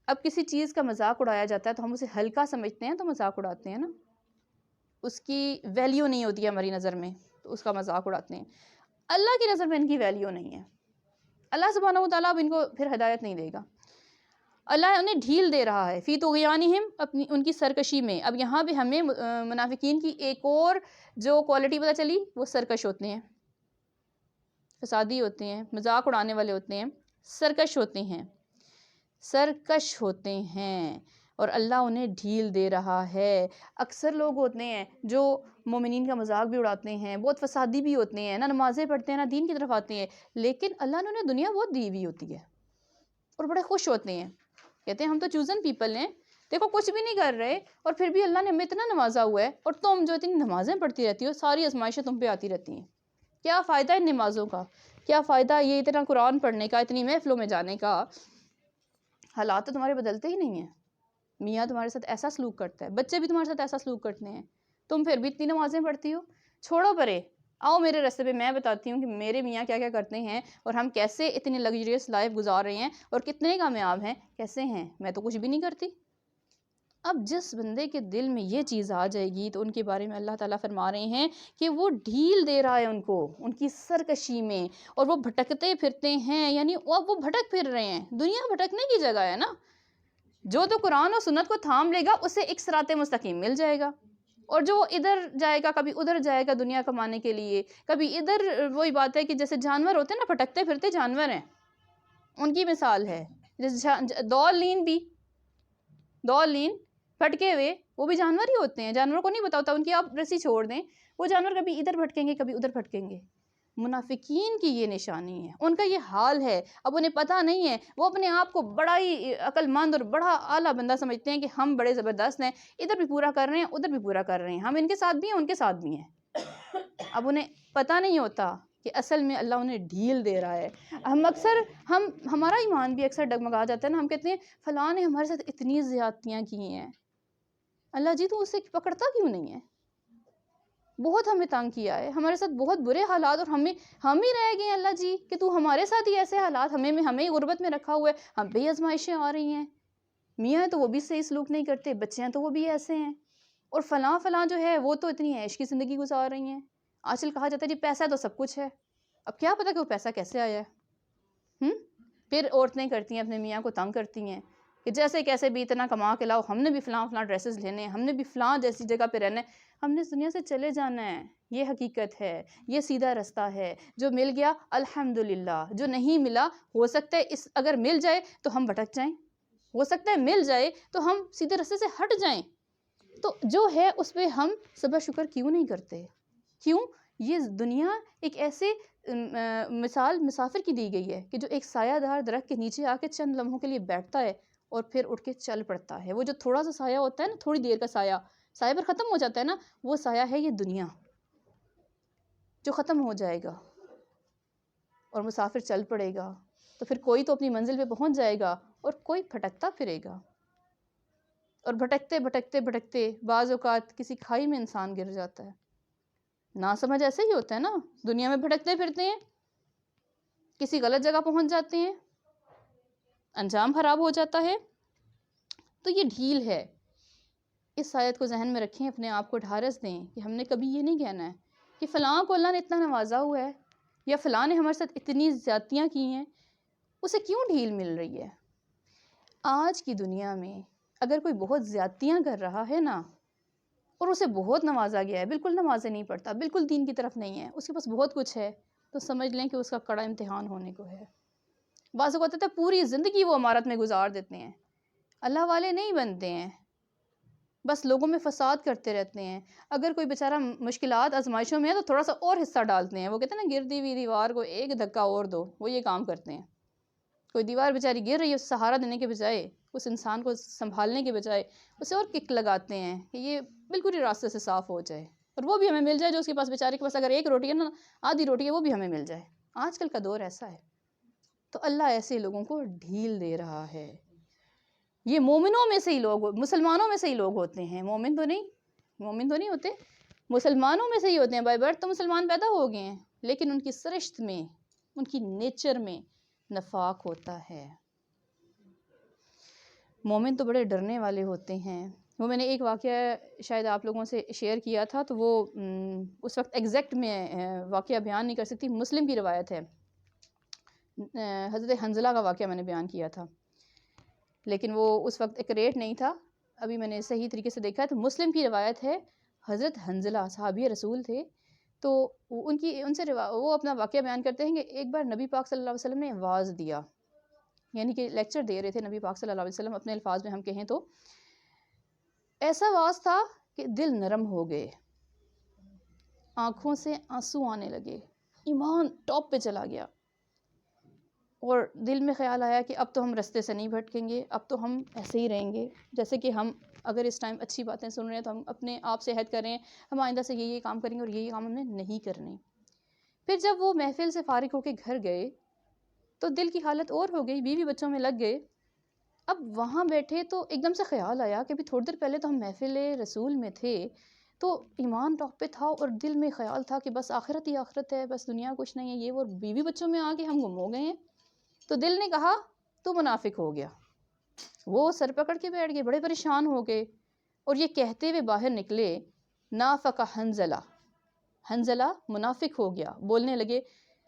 A: اب کسی چیز کا مذاق اڑایا جاتا ہے تو ہم اسے ہلکا سمجھتے ہیں تو مذاق اڑاتے ہیں نا، اس کی ویلیو نہیں ہوتی ہے ہماری نظر میں تو اس کا مذاق اڑاتے ہیں۔ اللہ کی نظر میں ان کی ویلیو نہیں ہے، اللہ سبحانہ وتعالیٰ اب ان کو پھر ہدایت نہیں دے گا، اللہ انہیں ڈھیل دے رہا ہے، فی طغیانہم، اپنی ان کی سرکشی میں۔ اب یہاں بھی ہمیں منافقین کی ایک اور جو کوالٹی پتہ چلی، وہ سرکش ہوتے ہیں، فسادی ہوتے ہیں، مذاق اڑانے والے ہوتے ہیں، سرکش ہوتے ہیں، سرکش ہوتے ہیں، اور اللہ انہیں ڈھیل دے رہا ہے۔ اکثر لوگ ہوتے ہیں جو مومنین کا مذاق بھی اڑاتے ہیں، بہت فسادی بھی ہوتے ہیں، نہ نمازیں پڑھتے ہیں نہ دین کی طرف آتے ہیں، لیکن اللہ نے انہیں دنیا بہت دی ہوئی ہوتی ہے اور بڑے خوش ہوتے ہیں، کہتے ہیں ہم تو چوزن پیپل ہیں، دیکھو کچھ بھی نہیں کر رہے اور پھر بھی اللہ نے ہمیں اتنا نوازا ہوا ہے، اور تم جو اتنی نمازیں پڑھتی رہتی ہو، ساری آزمائشیں تم پہ آتی رہتی ہیں، کیا فائدہ ان نمازوں کا، کیا فائدہ یہ اتنا قرآن پڑھنے کا، اتنی محفلوں میں جانے کا، حالات تو تمہارے بدلتے ہی نہیں ہیں، میاں تمہارے ساتھ ایسا سلوک کرتا ہے، بچے بھی تمہارے ساتھ ایسا سلوک کرتے ہیں، تم پھر بھی اتنی نمازیں پڑھتی ہو، چھوڑو پرے، آؤ میرے راستے پہ، میں بتاتی ہوں کہ میرے میاں کیا کیا کرتے ہیں اور ہم کیسے اتنی لگژریس لائف گزار رہے ہیں اور کتنے کامیاب ہیں، کیسے ہیں، میں تو کچھ بھی نہیں کرتی۔ اب جس بندے کے دل میں یہ چیز آ جائے گی تو ان کے بارے میں اللہ تعالیٰ فرما رہے ہیں کہ وہ ڈھیل دے رہا ہے ان کو، ان کی سرکشی میں، اور وہ بھٹکتے پھرتے ہیں، یعنی وہ بھٹک پھر رہے ہیں، دنیا بھٹکنے کی جگہ ہے نا، جو تو قرآن اور سنت کو تھام لے گا اسے ایک صراط مستقیم مل جائے گا، اور جو ادھر جائے گا کبھی ادھر جائے گا دنیا کمانے کے لیے، کبھی ادھر، وہی بات ہے کہ جیسے جانور ہوتے ہیں نا، بھٹکتے پھرتے جانور ہیں، ان کی مثال ہے، دولین بھی، دولین بھٹکے ہوئے، وہ بھی جانور ہی ہوتے ہیں، جانوروں کو نہیں پتا ہوتا، ان کی آپ رسی چھوڑ دیں، وہ جانور کبھی ادھر بھٹکیں گے کبھی ادھر بھٹکیں گے۔ منافقین کی یہ نشانی ہے، ان کا یہ حال ہے، اب انہیں پتہ نہیں ہے، وہ اپنے آپ کو بڑا ہی عقل مند اور بڑا اعلیٰ بندہ سمجھتے ہیں کہ ہم بڑے زبردست ہیں، ادھر بھی پورا کر رہے ہیں ادھر بھی پورا کر رہے ہیں، ہم ان کے ساتھ بھی ہیں ان کے ساتھ بھی ہیں، اب انہیں پتہ نہیں ہوتا کہ اصل میں اللہ انہیں ڈھیل دے رہا ہے۔ ہم اکثر ہمارا ایمان بھی اکثر ڈگمگا جاتا ہے نا، ہم کہتے ہیں فلاں نے ہمارے ساتھ اتنی زیادتیاں کی ہیں، اللہ جی تو اسے پکڑتا کیوں نہیں ہے، بہت ہمیں تنگ کیا ہے، ہمارے ساتھ بہت برے حالات، اور ہم ہی رہ گئے ہیں اللہ جی کہ تو ہمارے ساتھ ہی ایسے حالات، ہمیں غربت میں رکھا ہوا ہے، ہم پہ آزمائشیں آ رہی ہیں، میاں ہیں تو وہ بھی صحیح سلوک نہیں کرتے، بچے ہیں تو وہ بھی ایسے ہیں، اور فلاں جو ہے وہ تو اتنی عیش کی زندگی گزار رہی ہیں۔ آج کل کہا جاتا ہے جی پیسہ تو سب کچھ ہے، اب کیا پتہ کہ وہ پیسہ کیسے آیا ہے، پھر عورتیں کرتی ہیں اپنے میاں کو تنگ کرتی ہیں کہ جیسے کیسے بھی اتنا کما کے لاؤ، ہم نے بھی فلاں ڈریسز لینے ہیں، ہم نے بھی فلاں جیسی جگہ پہ رہنا ہے، ہم نے اس دنیا سے چلے جانا ہے، یہ حقیقت ہے، یہ سیدھا رستہ ہے، جو مل گیا الحمدللہ، جو نہیں ملا ہو سکتا ہے اگر مل جائے تو ہم بھٹک جائیں، ہو سکتا ہے مل جائے تو ہم سیدھے رستے سے ہٹ جائیں، تو جو ہے اس پہ ہم صبر شکر کیوں نہیں کرتے؟ کیوں؟ یہ دنیا ایک ایسے مثال مسافر کی دی گئی ہے کہ جو ایک سایہ دار درخت کے نیچے آ کے چند لمحوں کے لیے بیٹھتا ہے اور پھر اٹھ کے چل پڑتا ہے. وہ جو تھوڑا سا سایہ ہوتا ہے نا، تھوڑی دیر کا سایہ پر ختم ہو جاتا ہے نا، وہ سایہ ہے یہ دنیا جو ختم ہو جائے گا اور مسافر چل پڑے گا. تو پھر کوئی تو اپنی منزل پہ پہنچ جائے گا اور کوئی بھٹکتا پھرے گا. اور بھٹکتے بھٹکتے بھٹکتے بعض اوقات کسی کھائی میں انسان گر جاتا ہے. نا سمجھ ایسے ہی ہوتا ہے نا، دنیا میں بھٹکتے پھرتے ہیں، کسی غلط جگہ پہنچ جاتے ہیں، انجام خراب ہو جاتا ہے. تو یہ ڈھیل ہے. اس آیت کو ذہن میں رکھیں، اپنے آپ کو ڈھارس دیں کہ ہم نے کبھی یہ نہیں کہنا ہے کہ فلاں کو اللہ نے اتنا نوازا ہوا ہے یا فلاں نے ہمارے ساتھ اتنی زیادتیاں کی ہیں، اسے کیوں ڈھیل مل رہی ہے. آج کی دنیا میں اگر کوئی بہت زیادتیاں کر رہا ہے نا اور اسے بہت نوازا گیا ہے، بالکل نمازیں نہیں پڑھتا، بالکل دین کی طرف نہیں ہے، اس کے پاس بہت کچھ ہے، تو سمجھ لیں کہ اس کا کڑا امتحان ہونے کو ہے. بعض اوقات ہوتا ہے پوری زندگی وہ عمارت میں گزار دیتے ہیں، اللہ والے نہیں بنتے ہیں، بس لوگوں میں فساد کرتے رہتے ہیں. اگر کوئی بیچارہ مشکلات آزمائشوں میں ہے تو تھوڑا سا اور حصہ ڈالتے ہیں. وہ کہتے ہیں نا گرتی ہوئی دیوار کو ایک دھکا اور دو، وہ یہ کام کرتے ہیں. کوئی دیوار بیچاری گر رہی ہے، اس سہارا دینے کے بجائے، اس انسان کو سنبھالنے کے بجائے اسے اور کک لگاتے ہیں کہ یہ بالکل ہی راستے سے صاف ہو جائے اور وہ بھی ہمیں مل جائے جو اس کے پاس بیچارے کے پاس اگر ایک روٹی ہے نا، آدھی روٹی ہے، وہ بھی ہمیں مل جائے. آج کل کا دور ایسا ہے. تو اللہ ایسے لوگوں کو ڈھیل دے رہا ہے. یہ مومنوں میں سے ہی لوگ، مسلمانوں میں سے ہی لوگ ہوتے ہیں، مومن تو نہیں ہوتے، مسلمانوں میں سے ہی ہوتے ہیں. بائی برتھ تو مسلمان پیدا ہو گئے ہیں، لیکن ان کی سرشت میں، ان کی نیچر میں نفاق ہوتا ہے. مومن تو بڑے ڈرنے والے ہوتے ہیں. وہ میں نے ایک واقعہ شاید آپ لوگوں سے شیئر کیا تھا، تو وہ اس وقت ایگزیکٹ میں واقعہ بیان نہیں کر سکتی. مسلم کی روایت ہے، حضرت حنزلہ کا واقعہ میں نے بیان کیا تھا، لیکن وہ اس وقت ایکوریٹ نہیں تھا. ابھی میں نے صحیح طریقے سے دیکھا ہے تو مسلم کی روایت ہے، حضرت حنزلہ صحابی رسول تھے. تو ان سے وہ اپنا واقعہ بیان کرتے ہیں کہ ایک بار نبی پاک صلی اللہ علیہ وسلم نے واعظ دیا، یعنی کہ لیکچر دے رہے تھے نبی پاک صلی اللہ علیہ وسلم. اپنے الفاظ میں ہم کہیں تو ایسا واعظ تھا کہ دل نرم ہو گئے، آنکھوں سے آنسو آنے لگے، ایمان ٹاپ پہ چلا گیا، اور دل میں خیال آیا کہ اب تو ہم رستے سے نہیں بھٹکیں گے، اب تو ہم ایسے ہی رہیں گے جیسے کہ ہم اگر اس ٹائم اچھی باتیں سن رہے ہیں تو ہم اپنے آپ سے عہد کریں ہم آئندہ سے یہ کام کریں گے اور یہ کام ہم نے نہیں کرنے. پھر جب وہ محفل سے فارغ ہو کے گھر گئے تو دل کی حالت اور ہو گئی، بیوی بچوں میں لگ گئے. اب وہاں بیٹھے تو ایک دم سے خیال آیا کہ ابھی تھوڑی دیر پہلے تو ہم محفل رسول میں تھے، تو ایمان ٹاپ پہ تھا اور دل میں خیال تھا کہ بس آخرت ہی آخرت ہے، بس دنیا کچھ نہیں ہے یہ وہ، اور بیوی بچوں میں آ کے ہم گم ہو گئے ہیں. تو دل نے کہا تو منافق ہو گیا. وہ سر پکڑ کے بیٹھ گئے، بڑے پریشان ہو گئے اور یہ کہتے ہوئے باہر نکلے، نافق حنزلہ، حنزلہ منافق ہو گیا. بولنے لگے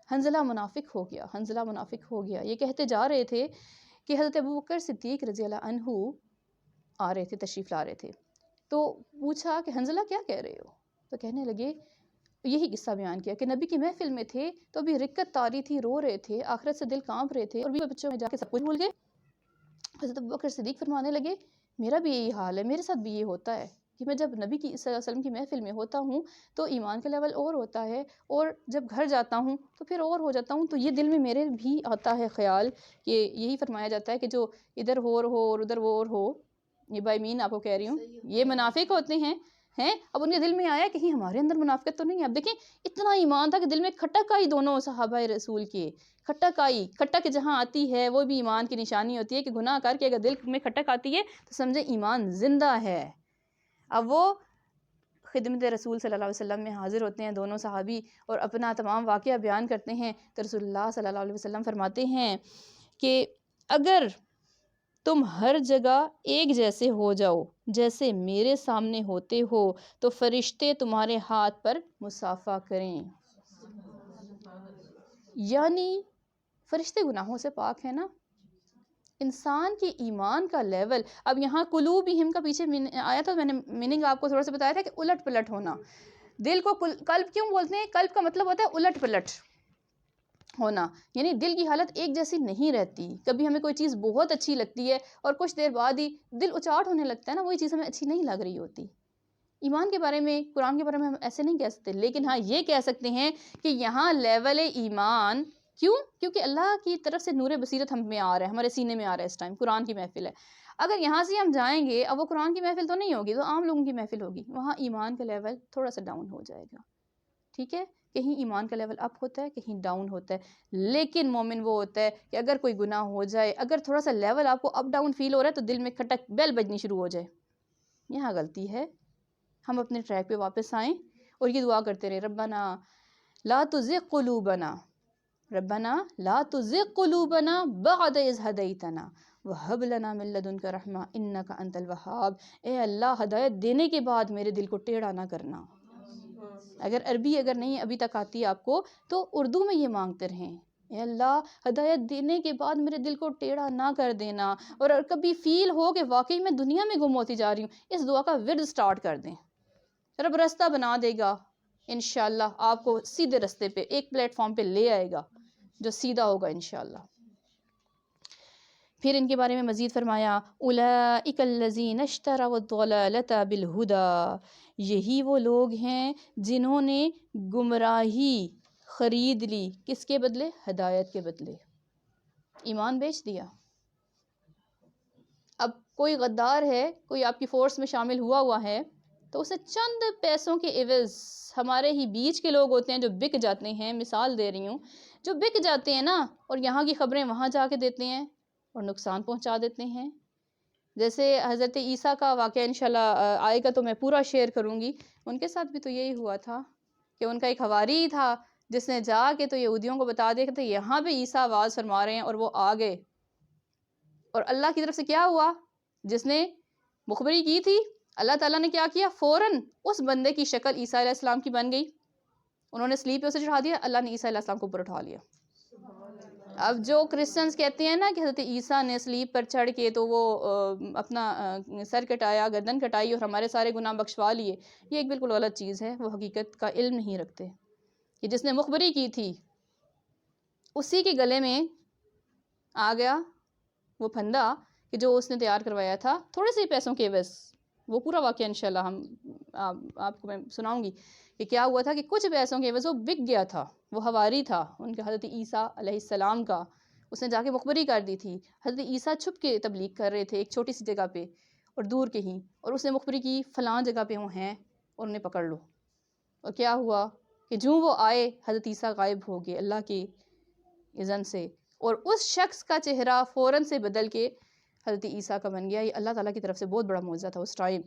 A: حنزلہ منافق ہو گیا، حنزلہ منافق ہو گیا. یہ کہتے جا رہے تھے کہ حضرت ابوبکر صدیق رضی اللہ عنہ آ رہے تھے، تشریف لا رہے تھے. تو پوچھا کہ حنزلہ کیا کہہ رہے ہو؟ تو کہنے لگے، یہی قصہ بیان کیا کہ نبی کی محفل میں تھے تو ابھی رکت طاری تھی، رو رہے تھے، آخرت سے دل کانپ رہے تھے، اور بھی بچوں میں جا کے سب کچھ بھول گئے. حضرت ابوبکر صدیق فرمانے لگے، میرا بھی یہی حال ہے، میرے ساتھ بھی یہ ہوتا ہے کہ میں جب نبی کی صلی اللہ علیہ وسلم کی محفل میں ہوتا ہوں تو ایمان کا لیول اور ہوتا ہے، اور جب گھر جاتا ہوں تو پھر اور ہو جاتا ہوں. تو یہ دل میں میرے بھی آتا ہے خیال کہ یہی فرمایا جاتا ہے کہ جو ادھر ہو اور ادھر وہ اور ہو، یہ بائی مین آپ کو کہہ رہی ہوں، یہ منافق ہوتے ہیں. اب ان کے دل میں آیا کہیں ہمارے اندر منافقت تو نہیں ہے. اب دیکھیں اتنا ایمان تھا کہ دل میں کھٹک آئی دونوں صحابہ رسول کے، کھٹک آئی. کھٹک جہاں آتی ہے وہ بھی ایمان کی نشانی ہوتی ہے کہ گناہ کر کے اگر دل میں کھٹک آتی ہے تو سمجھے ایمان زندہ ہے. اب وہ خدمت رسول صلی اللہ علیہ وسلم میں حاضر ہوتے ہیں دونوں صحابی اور اپنا تمام واقعہ بیان کرتے ہیں. تو رسول اللہ صلی اللہ علیہ وسلم فرماتے ہیں کہ اگر تم ہر جگہ ایک جیسے ہو جاؤ جیسے میرے سامنے ہوتے ہو تو فرشتے تمہارے ہاتھ پر مصافحہ کریں. یعنی فرشتے گناہوں سے پاک ہیں نا. انسان کی ایمان کا لیول، اب یہاں قلوبہم کا پیچھے آیا تھا، میں نے میننگ آپ کو تھوڑا سا بتایا تھا کہ الٹ پلٹ ہونا. دل کو قلب کیوں بولتے ہیں؟ قلب کا مطلب ہوتا ہے الٹ پلٹ ہونا، یعنی دل کی حالت ایک جیسی نہیں رہتی. کبھی ہمیں کوئی چیز بہت اچھی لگتی ہے اور کچھ دیر بعد ہی دل اچاٹ ہونے لگتا ہے نا، وہی چیز ہمیں اچھی نہیں لگ رہی ہوتی. ایمان کے بارے میں، قرآن کے بارے میں ہم ایسے نہیں کہہ سکتے، لیکن ہاں یہ کہہ سکتے ہیں کہ یہاں لیول ایمان، کیونکہ اللہ کی طرف سے نور بصیرت ہم میں آ رہا ہے، ہمارے سینے میں آ رہا ہے، اس ٹائم قرآن کی محفل ہے. اگر یہاں سے ہم جائیں گے، اب وہ قرآن کی محفل تو نہیں ہوگی، تو عام لوگوں کی محفل ہوگی، وہاں ایمان کا لیول تھوڑا سا ڈاؤن ہو جائے گا. ٹھیک ہے، کہیں ایمان کا لیول اپ ہوتا ہے، کہیں ڈاؤن ہوتا ہے. لیکن مومن وہ ہوتا ہے کہ اگر کوئی گناہ ہو جائے، اگر تھوڑا سا لیول آپ کو اپ ڈاؤن فیل ہو رہا ہے، تو دل میں کھٹک بیل بجنی شروع ہو جائے. یہاں غلطی ہے. ہم اپنے ٹریک پہ واپس آئیں اور یہ دعا کرتے رہے، ربنا لا تزغ قلوبنا، ربنا لا تزغ قلوبنا بعد اذ ہدیتنا وہب لنا من لدنک رحمہ انک انت الوہاب. اے اللہ، ہدایت دینے کے بعد میرے دل کو ٹیڑھا نہ کرنا. اگر عربی اگر نہیں ابھی تک آتی آپ کو، تو اردو میں یہ مانگتے رہیں، اے اللہ ہدایت دینے کے بعد میرے دل کو ٹیڑھا نہ کر دینا. اور کبھی فیل ہو کہ واقعی میں دنیا میں گم ہوتی جا رہی ہوں، اس دعا کا ورد سٹارٹ کر دیں. رب رستہ بنا دے گا انشاءاللہ، آپ کو سیدھے رستے پہ ایک پلیٹ فارم پہ لے آئے گا جو سیدھا ہوگا انشاءاللہ. پھر ان کے بارے میں مزید فرمایا، اولئک الذین اشتروا الضلالۃ بالہدی، یہی وہ لوگ ہیں جنہوں نے گمراہی خرید لی، کس کے بدلے؟ ہدایت کے بدلے. ایمان بیچ دیا. اب کوئی غدار ہے، کوئی آپ کی فورس میں شامل ہوا ہے، تو اسے چند پیسوں کے عوض، ہمارے ہی بیچ کے لوگ ہوتے ہیں جو بک جاتے ہیں، مثال دے رہی ہوں، جو بک جاتے ہیں نا، اور یہاں کی خبریں وہاں جا کے دیتے ہیں اور نقصان پہنچا دیتے ہیں. جیسے حضرت عیسیٰ کا واقعہ انشاءاللہ آئے گا تو میں پورا شیئر کروں گی. ان کے ساتھ بھی تو یہی ہوا تھا کہ ان کا ایک حواری تھا جس نے جا کے تو یہودیوں کو بتا دیا کہ یہاں پہ عیسیٰ آواز فرما رہے ہیں، اور وہ آ گئے. اور اللہ کی طرف سے کیا ہوا؟ جس نے مخبری کی تھی، اللہ تعالیٰ نے کیا کیا؟ فوراً اس بندے کی شکل عیسیٰ علیہ السلام کی بن گئی. انہوں نے سلیب پہ اسے چڑھا دیا، اللہ نے عیسیٰ علیہ السلام کو اوپر اٹھا لیا. اب جو کرسچنز کہتے ہیں نا کہ حضرت عیسیٰ نے سلیب پر چڑھ کے تو وہ اپنا سر کٹایا، گردن کٹائی اور ہمارے سارے گناہ بخشوا لیے، یہ ایک بالکل غلط چیز ہے. وہ حقیقت کا علم نہیں رکھتے کہ جس نے مخبری کی تھی اسی کے گلے میں آ گیا وہ پھندا کہ جو اس نے تیار کروایا تھا تھوڑے سے پیسوں کے عوض. وہ پورا واقعہ انشاءاللہ آپ کو میں سناؤں گی کہ کیا ہوا تھا، کہ کچھ پیسوں کے عوض وہ بک گیا تھا. وہ حواری تھا ان کے حضرت عیسیٰ علیہ السلام کا، اس نے جا کے مخبری کر دی تھی. حضرت عیسیٰ چھپ کے تبلیغ کر رہے تھے ایک چھوٹی سی جگہ پہ اور دور کہیں، اور اس نے مخبری کی فلاں جگہ پہ وہ ہیں اور انہیں پکڑ لو. اور کیا ہوا کہ جو وہ آئے، حضرت عیسیٰ غائب ہو گئے اللہ کی اذن سے، اور اس شخص کا چہرہ فوراً سے بدل کے حضرت عیسیٰ کا بن گیا. یہ اللہ تعالیٰ کی طرف سے بہت بڑا معجزہ تھا اس ٹائم.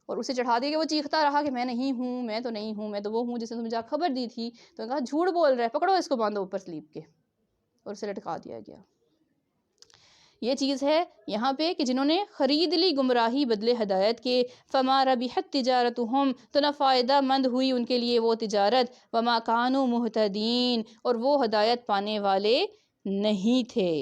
A: اور اسے چڑھا دیا کہ وہ چیختا رہا کہ میں نہیں ہوں، میں تو نہیں ہوں، میں تو وہ ہوں جس نے تمہیں جا خبر دی تھی. تو کہا جھوٹ بول رہا ہے، پکڑو اس کو، باندھو اوپر سلیب کے، اور اسے لٹکا دیا گیا. یہ چیز ہے یہاں پہ کہ جنہوں نے خرید لی گمراہی بدلے ہدایت کے. فما ربحت تجارتہم، تو نہ فائدہ مند ہوئی ان کے لیے وہ تجارت. وما کانوا مہتدین، اور وہ ہدایت پانے والے نہیں تھے.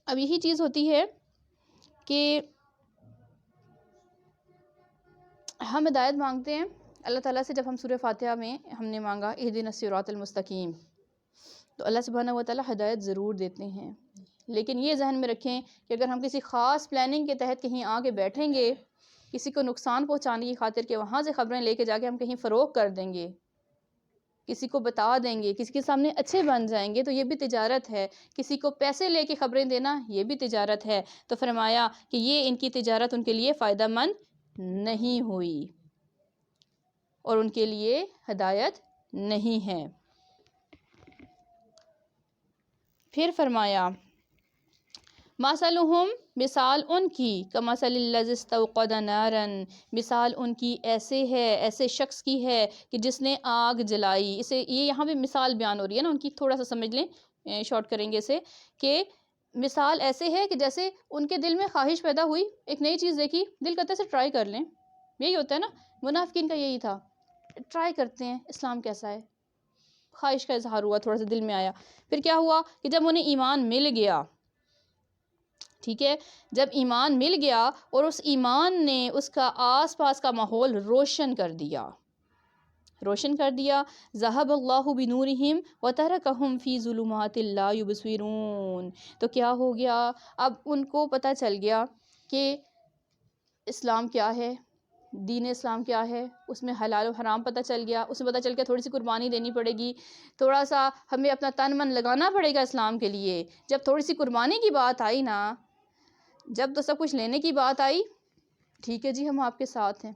A: اب یہی چیز ہوتی ہے کہ ہم ہدایت مانگتے ہیں اللہ تعالیٰ سے. جب ہم سورہ فاتحہ میں ہم نے مانگا اہدنا الصراط المستقیم، تو اللہ سبحانہ و تعالیٰ ہدایت ضرور دیتے ہیں. لیکن یہ ذہن میں رکھیں کہ اگر ہم کسی خاص پلاننگ کے تحت کہیں آ کے بیٹھیں گے، کسی کو نقصان پہنچانے کی خاطر کہ وہاں سے خبریں لے کے جا کے ہم کہیں فروغ کر دیں گے، کسی کو بتا دیں گے، کسی کے سامنے اچھے بن جائیں گے، تو یہ بھی تجارت ہے. کسی کو پیسے لے کے خبریں دینا، یہ بھی تجارت ہے. تو فرمایا کہ یہ ان کی تجارت ان کے لیے فائدہ مند نہیں ہوئی اور ان کے لیے ہدایت نہیں ہے. پھر فرمایا مثلہم، مثال ان کی، کمثل الذی استوقد نارا، مثال ان کی ایسے ہے، ایسے شخص کی ہے کہ جس نے آگ جلائی. اسے یہ یہاں پہ مثال بیان ہو رہی ہے نا ان کی، تھوڑا سا سمجھ لیں، شارٹ کریں گے اسے، کہ مثال ایسے ہے کہ جیسے ان کے دل میں خواہش پیدا ہوئی، ایک نئی چیز دیکھی، دل کرتا ہے اسے ٹرائی کر لیں. یہی ہوتا ہے نا، منافقین کا یہی تھا، ٹرائی کرتے ہیں اسلام کیسا ہے. خواہش کا اظہار ہوا، تھوڑا سا دل میں آیا. پھر کیا ہوا کہ جب انہیں ایمان مل گیا، ٹھیک ہے، جب ایمان مل گیا اور اس ایمان نے اس کا آس پاس کا ماحول روشن کر دیا، روشن کر دیا. ذہب اللہ بنورہم وترکہم فی ظلمات لا یبصرون. تو کیا ہو گیا؟ اب ان کو پتہ چل گیا کہ اسلام کیا ہے، دین اسلام کیا ہے، اس میں حلال و حرام پتہ چل گیا. اس میں پتہ چل گیا تھوڑی سی قربانی دینی پڑے گی، تھوڑا سا ہمیں اپنا تن من لگانا پڑے گا اسلام کے لیے. جب تھوڑی سی قربانی کی بات آئی نا، جب تو سب کچھ لینے کی بات آئی، ٹھیک ہے جی ہم آپ کے ساتھ ہیں.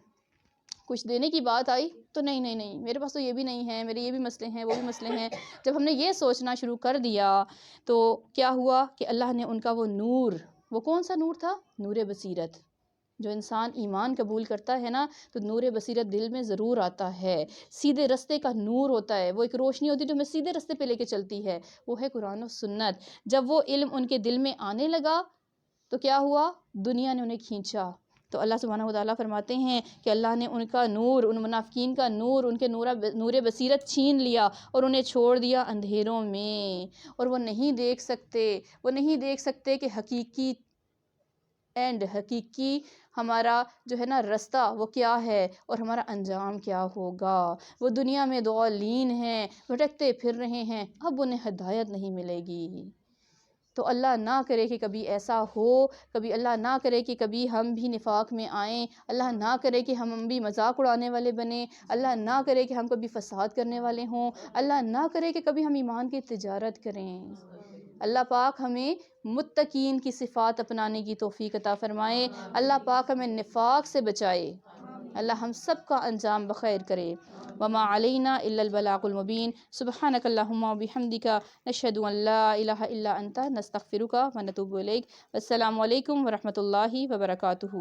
A: کچھ دینے کی بات آئی تو نہیں میرے پاس تو یہ بھی نہیں ہے، میرے یہ بھی مسئلے ہیں، وہ بھی مسئلے ہیں. جب ہم نے یہ سوچنا شروع کر دیا تو کیا ہوا کہ اللہ نے ان کا وہ نور، وہ کون سا نور تھا؟ نور بصیرت. جو انسان ایمان قبول کرتا ہے نا تو نور بصیرت دل میں ضرور آتا ہے. سیدھے رستے کا نور ہوتا ہے، وہ ایک روشنی ہوتی ہے جو ہمیں سیدھے رستے پہ لے کے چلتی ہے، وہ ہے قرآن و سنت. جب وہ علم ان کے دل میں آنے لگا تو کیا ہوا؟ دنیا نے انہیں کھینچا. تو اللہ سبحانہ و تعالیٰ فرماتے ہیں کہ اللہ نے ان کا نور، ان منافقین کا نور، ان کے نور بصیرت چھین لیا اور انہیں چھوڑ دیا اندھیروں میں. اور وہ نہیں دیکھ سکتے کہ حقیقی اینڈ، حقیقی ہمارا جو ہے نا رستہ وہ کیا ہے اور ہمارا انجام کیا ہوگا. وہ دنیا میں ضالین ہیں، بھٹکتے پھر رہے ہیں، اب انہیں ہدایت نہیں ملے گی. تو اللہ نہ کرے کہ کبھی ایسا ہو، کبھی اللہ نہ کرے کہ کبھی ہم بھی نفاق میں آئیں، اللہ نہ کرے کہ ہم بھی مذاق اڑانے والے بنیں، اللہ نہ کرے کہ ہم کبھی فساد کرنے والے ہوں، اللہ نہ کرے کہ کبھی ہم ایمان کی تجارت کریں. اللہ پاک ہمیں متقین کی صفات اپنانے کی توفیق عطا فرمائے. اللہ پاک ہمیں نفاق سے بچائے. اللہ ہم سب کا انجام بخیر کرے. وما علینا الا البلاغ المبین. سبحانک اللہم و بحمدک، نشہد ان لا الہ الا انت، نستغفرک و نتوب الیک. السلام علیکم ورحمۃ اللہ وبرکاتہ.